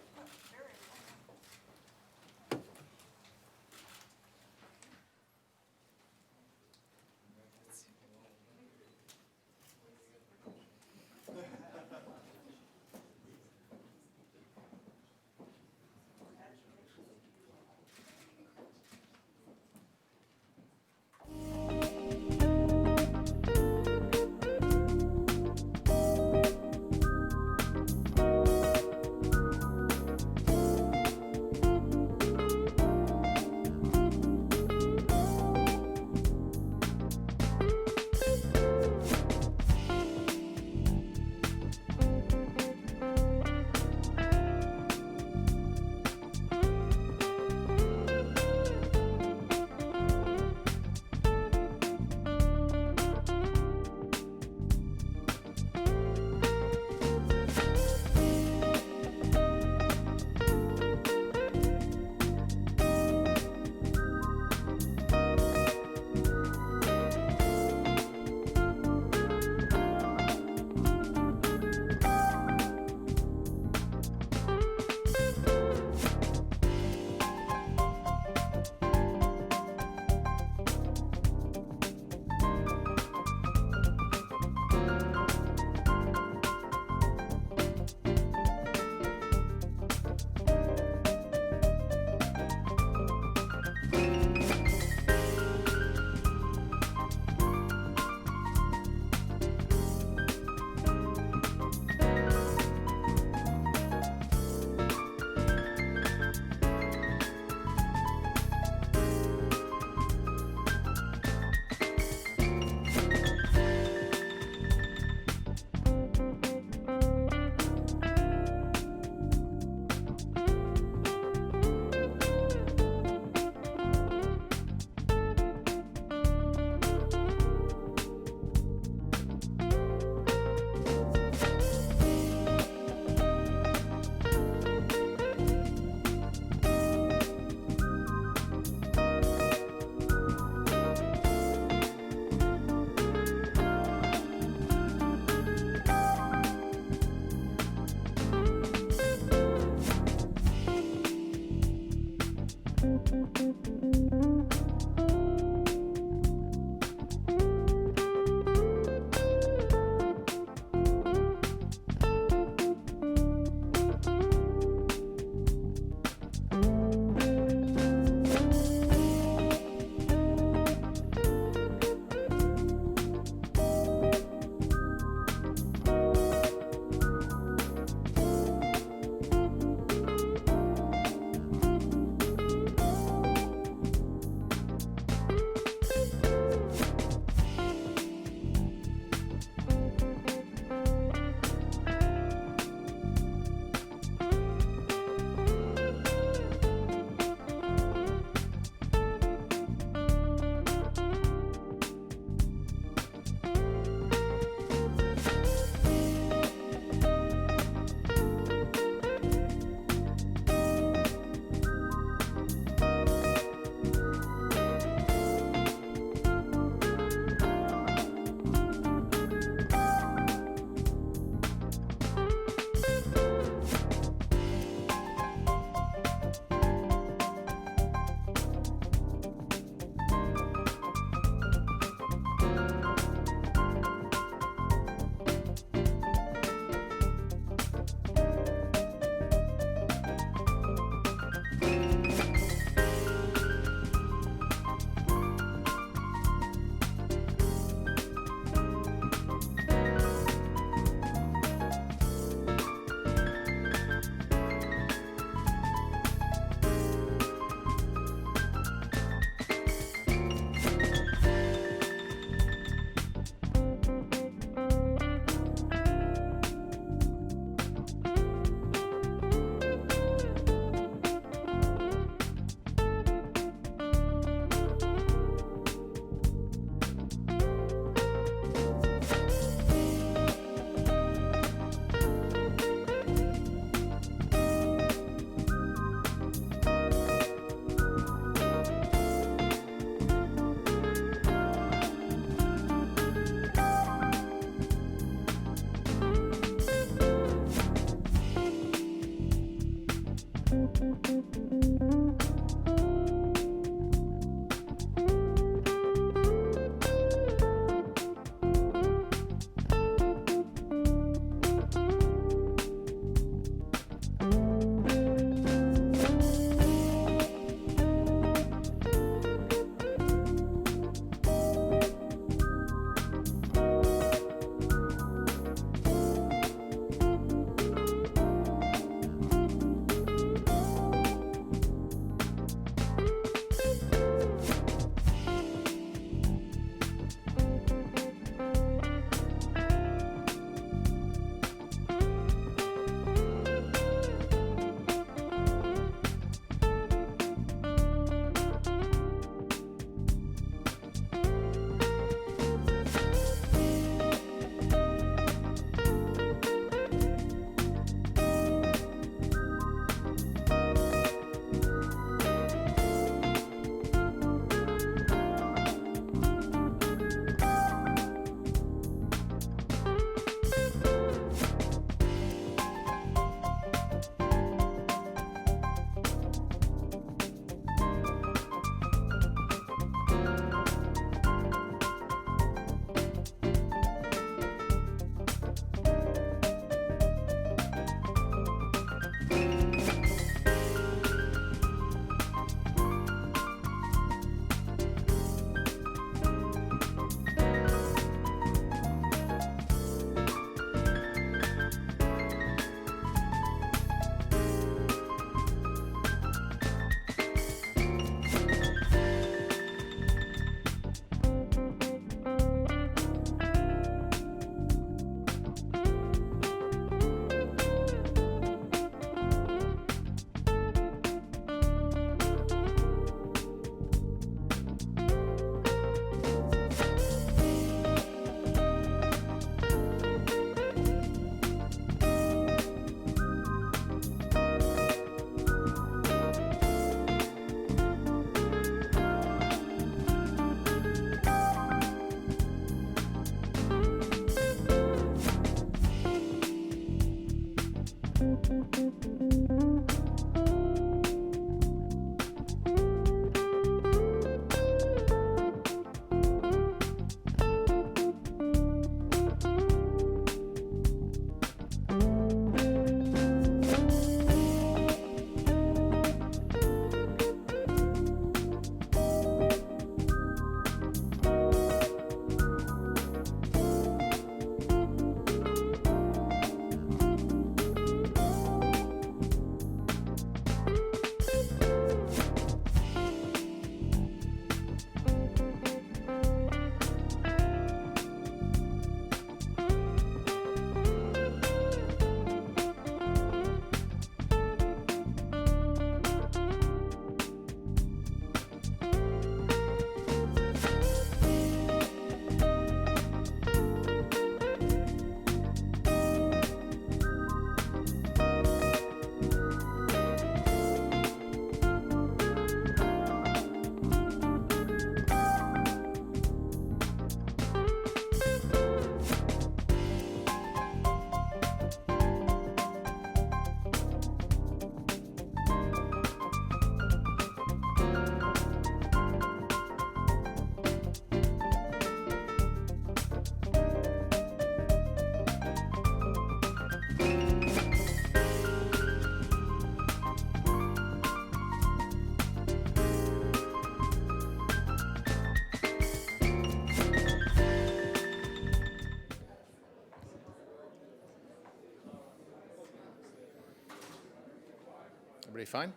S5: fine?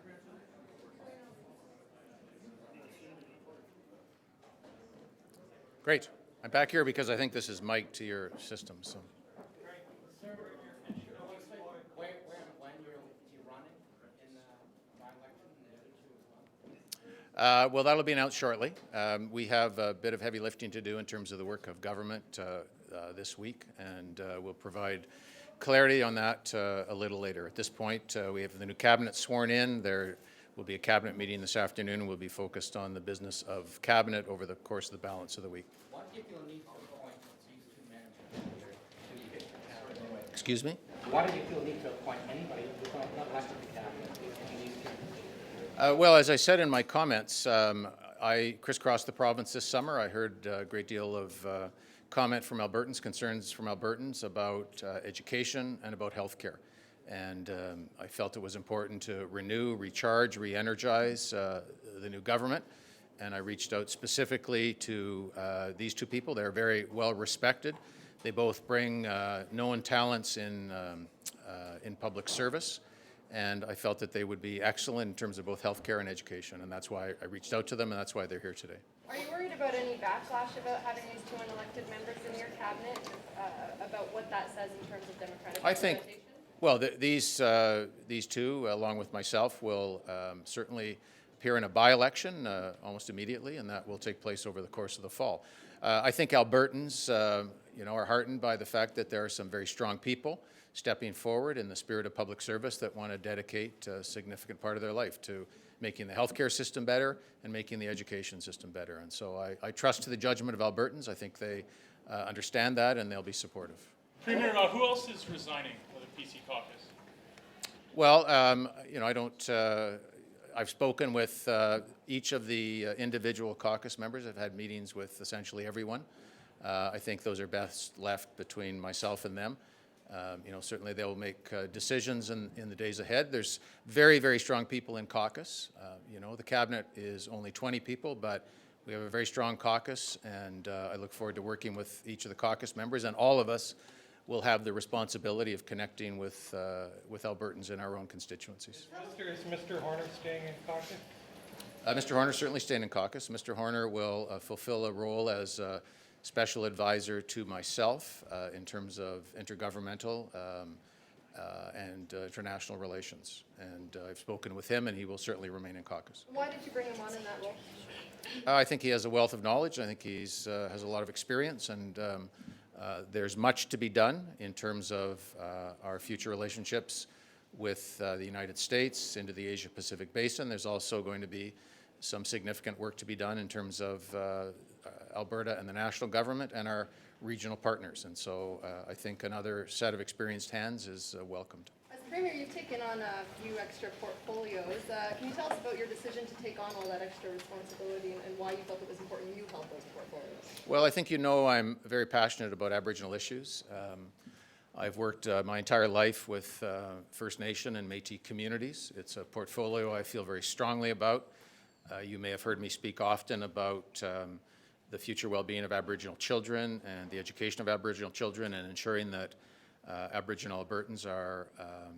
S5: Great. I'm back here because I think this is mic'd to your system, so. Well, that'll be announced shortly. We have a bit of heavy lifting to do in terms of the work of government this week, and we'll provide clarity on that a little later. At this point, we have the new cabinet sworn in. There will be a cabinet meeting this afternoon, and we'll be focused on the business of cabinet over the course of the balance of the week.
S6: Why do you feel a need to appoint these two men to the cabinet?
S5: Excuse me?
S6: Why do you feel a need to appoint anybody who's not elected to the cabinet in these terms?
S5: Well, as I said in my comments, I crisscrossed the province this summer. I heard a great deal of comment from Albertans, concerns from Albertans about education and about healthcare. And I felt it was important to renew, recharge, re-energize the new government. And I reached out specifically to these two people. They're very well respected. They both bring known talents in public service. And I felt that they would be excellent in terms of both healthcare and education. And that's why I reached out to them, and that's why they're here today.
S21: Are you worried about any backlash about having these two unelected members in your cabinet, about what that says in terms of democratic representation?
S5: I think, well, these two, along with myself, will certainly appear in a by-election almost immediately, and that will take place over the course of the fall. I think Albertans, are heartened by the fact that there are some very strong people stepping forward in the spirit of public service that want to dedicate a significant part of their life to making the healthcare system better and making the education system better. And so I trust to the judgment of Albertans. I think they understand that, and they'll be supportive.
S22: Premier, who else is resigning for the PC caucus?
S5: Well, I don't. I've spoken with each of the individual caucus members. I've had meetings with essentially everyone. I think those are best left between myself and them. Certainly they'll make decisions in the days ahead. There's very, very strong people in caucus. The cabinet is only 20 people, but we have a very strong caucus, and I look forward to working with each of the caucus members, and all of us will have the responsibility of connecting with Albertans in our own constituencies.
S22: Is Mr. Horner staying in caucus?
S5: Mr. Horner certainly staying in caucus. Mr. Horner will fulfill a role as special advisor to myself in terms of intergovernmental and international relations. And I've spoken with him, and he will certainly remain in caucus.
S21: Why did you bring him on in that role?
S5: I think he has a wealth of knowledge. I think he has a lot of experience, and there's much to be done in terms of our future relationships with the United States into the Asia-Pacific basin. There's also going to be some significant work to be done in terms of Alberta and the national government and our regional partners. And so I think another set of experienced hands is welcomed.
S21: As Premier, you've taken on a few extra portfolios. Can you tell us about your decision to take on all that extra responsibility and why you felt it was important you held those portfolios?
S5: Well, I think I'm very passionate about Aboriginal issues. I've worked my entire life with First Nation and Métis communities. It's a portfolio I feel very strongly about. You may have heard me speak often about the future well-being of Aboriginal children and the education of Aboriginal children, and ensuring that Aboriginal Albertans are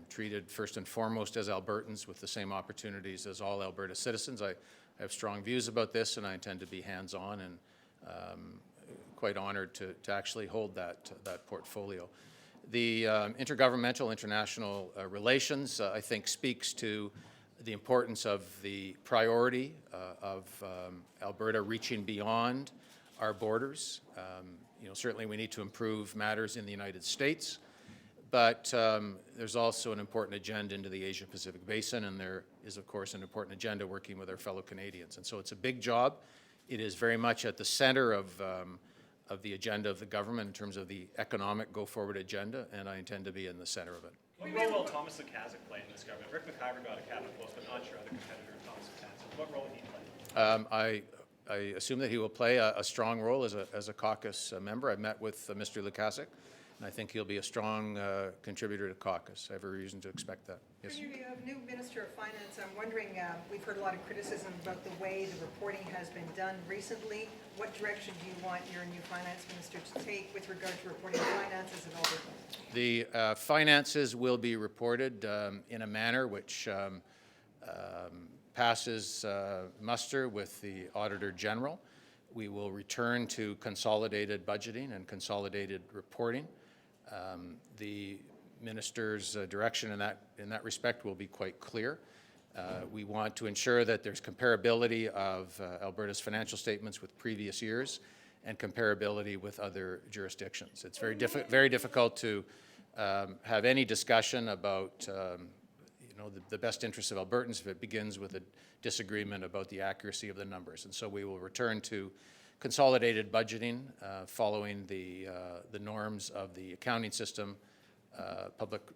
S5: treated first and foremost as Albertans with the same opportunities as all Alberta citizens. I have strong views about this, and I intend to be hands-on and quite honored to actually hold that portfolio. The intergovernmental international relations, I think, speaks to the importance of the priority of Alberta reaching beyond our borders. Certainly we need to improve matters in the United States, but there's also an important agenda into the Asia-Pacific basin, and there is, of course, an important agenda working with our fellow Canadians. And so it's a big job. It is very much at the center of the agenda of the government in terms of the economic go-forward agenda, and I intend to be in the center of it.
S22: What role will Thomas Lukaszuk play in this government? Rick McIver got a cabinet post, but not sure other competitor Thomas Lukaszuk. What role will he play?
S5: I assume that he will play a strong role as a caucus member. I've met with Mr. Lukaszuk, and I think he'll be a strong contributor to caucus. I have every reason to expect that. Yes.
S23: You have new Minister of Finance. I'm wondering, we've heard a lot of criticism about the way the reporting has been done recently. What direction do you want your new Finance Minister to take with regard to reporting finances in Alberta?
S5: The finances will be reported in a manner which passes muster with the Auditor General, we will return to consolidated budgeting and consolidated reporting. The Minister's direction in that respect will be quite clear. We want to ensure that there's comparability of Alberta's financial statements with previous years and comparability with other jurisdictions. It's very difficult to have any discussion about the best interests of Albertans if it begins with a disagreement about the accuracy of the numbers. And so we will return to consolidated budgeting following the norms of the accounting system,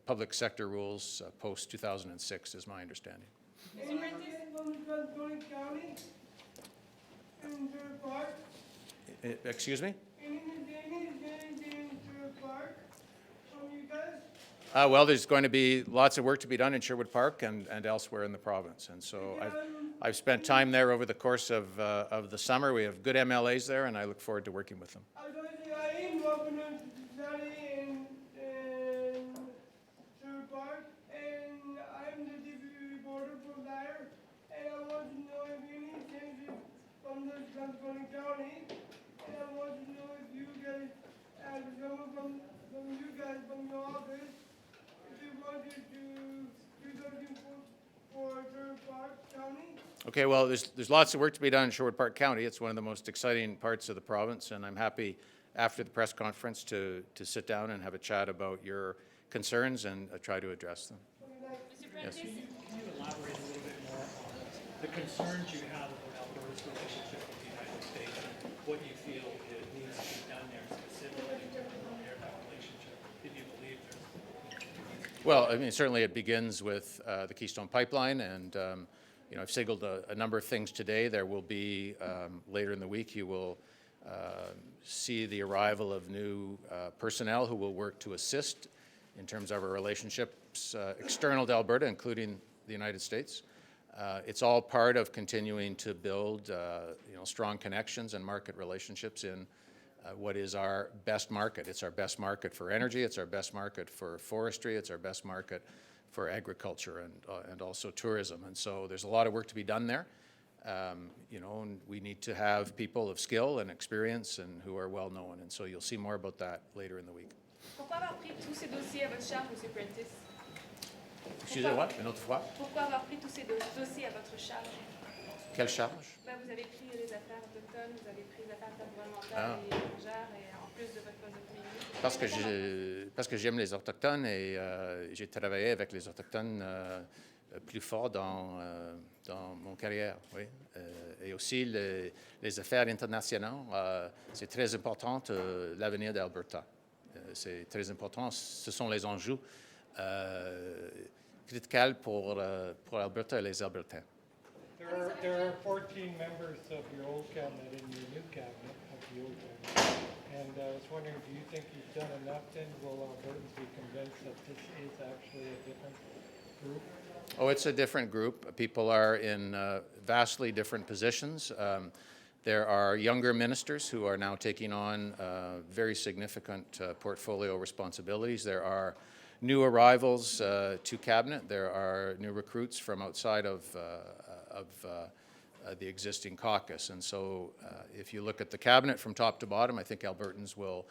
S5: public sector rules post 2006 is my understanding. Excuse me? Well, there's going to be lots of work to be done in Sherwood Park and elsewhere in the province. And so I've spent time there over the course of the summer. We have good MLAs there, and I look forward to working with them. Okay, well, there's lots of work to be done in Sherwood Park County. It's one of the most exciting parts of the province, and I'm happy after the press conference to sit down and have a chat about your concerns and try to address them. Yes.
S1: Can you elaborate a little bit more on the concerns you have about Alberta's relationship with the United States and what you feel it needs to be done there specifically to repair that relationship, if you believe there's...
S5: Well, I mean, certainly it begins with the Keystone Pipeline, and I've signaled a number of things today. There will be, later in the week, you will see the arrival of new personnel who will work to assist in terms of our relationships external to Alberta, including the United States. It's all part of continuing to build strong connections and market relationships in what is our best market. It's our best market for energy, it's our best market for forestry, it's our best market for agriculture and also tourism. And so there's a lot of work to be done there. And we need to have people of skill and experience and who are well known. And so you'll see more about that later in the week.
S7: Pourquoi avoir pris tous ces dossiers à votre charge, M. Prentice?
S5: Excusez-moi, une autre fois.
S7: Pourquoi avoir pris tous ces dossiers à votre charge?
S5: Quelle charge?
S7: Vous avez pris les affaires autochtones, vous avez pris les affaires environnementales et étrangères, et en plus de votre poste de premier ministre.
S5: Parce que j'aime les Autochtones et j'ai travaillé avec les Autochtones plus fort dans mon carrière, oui. Et aussi les affaires internationales, c'est très important l'avenir d'Alberta. C'est très important, ce sont les enjeux critiques pour Alberta et les Albertains.
S1: There are 14 members of your old cabinet in your new cabinet, of the old cabinet. And I was wondering, do you think you've done enough then? Will Albertans be convinced that this is actually a different group?
S5: Oh, it's a different group. People are in vastly different positions. There are younger ministers who are now taking on very significant portfolio responsibilities. There are new arrivals to cabinet. There are new recruits from outside of the existing caucus. And so if you look at the cabinet from top to bottom, I think Albertans will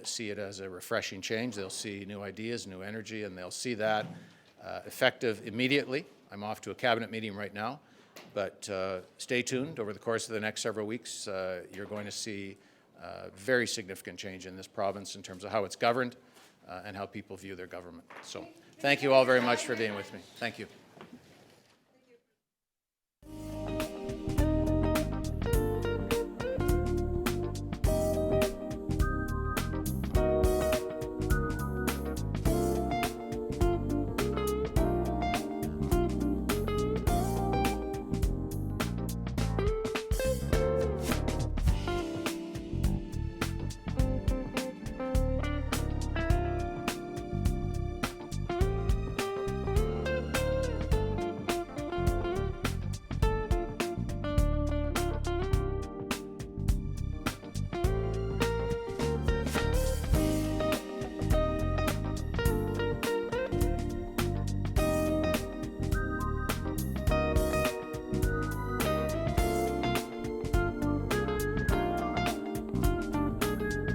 S5: see it as a refreshing change. They'll see new ideas, new energy, and they'll see that effective immediately. I'm off to a cabinet meeting right now, but stay tuned. Over the course of the next several weeks, you're going to see very significant change in this province in terms of how it's governed and how people view their government. So thank you all very much for being with me. Thank you.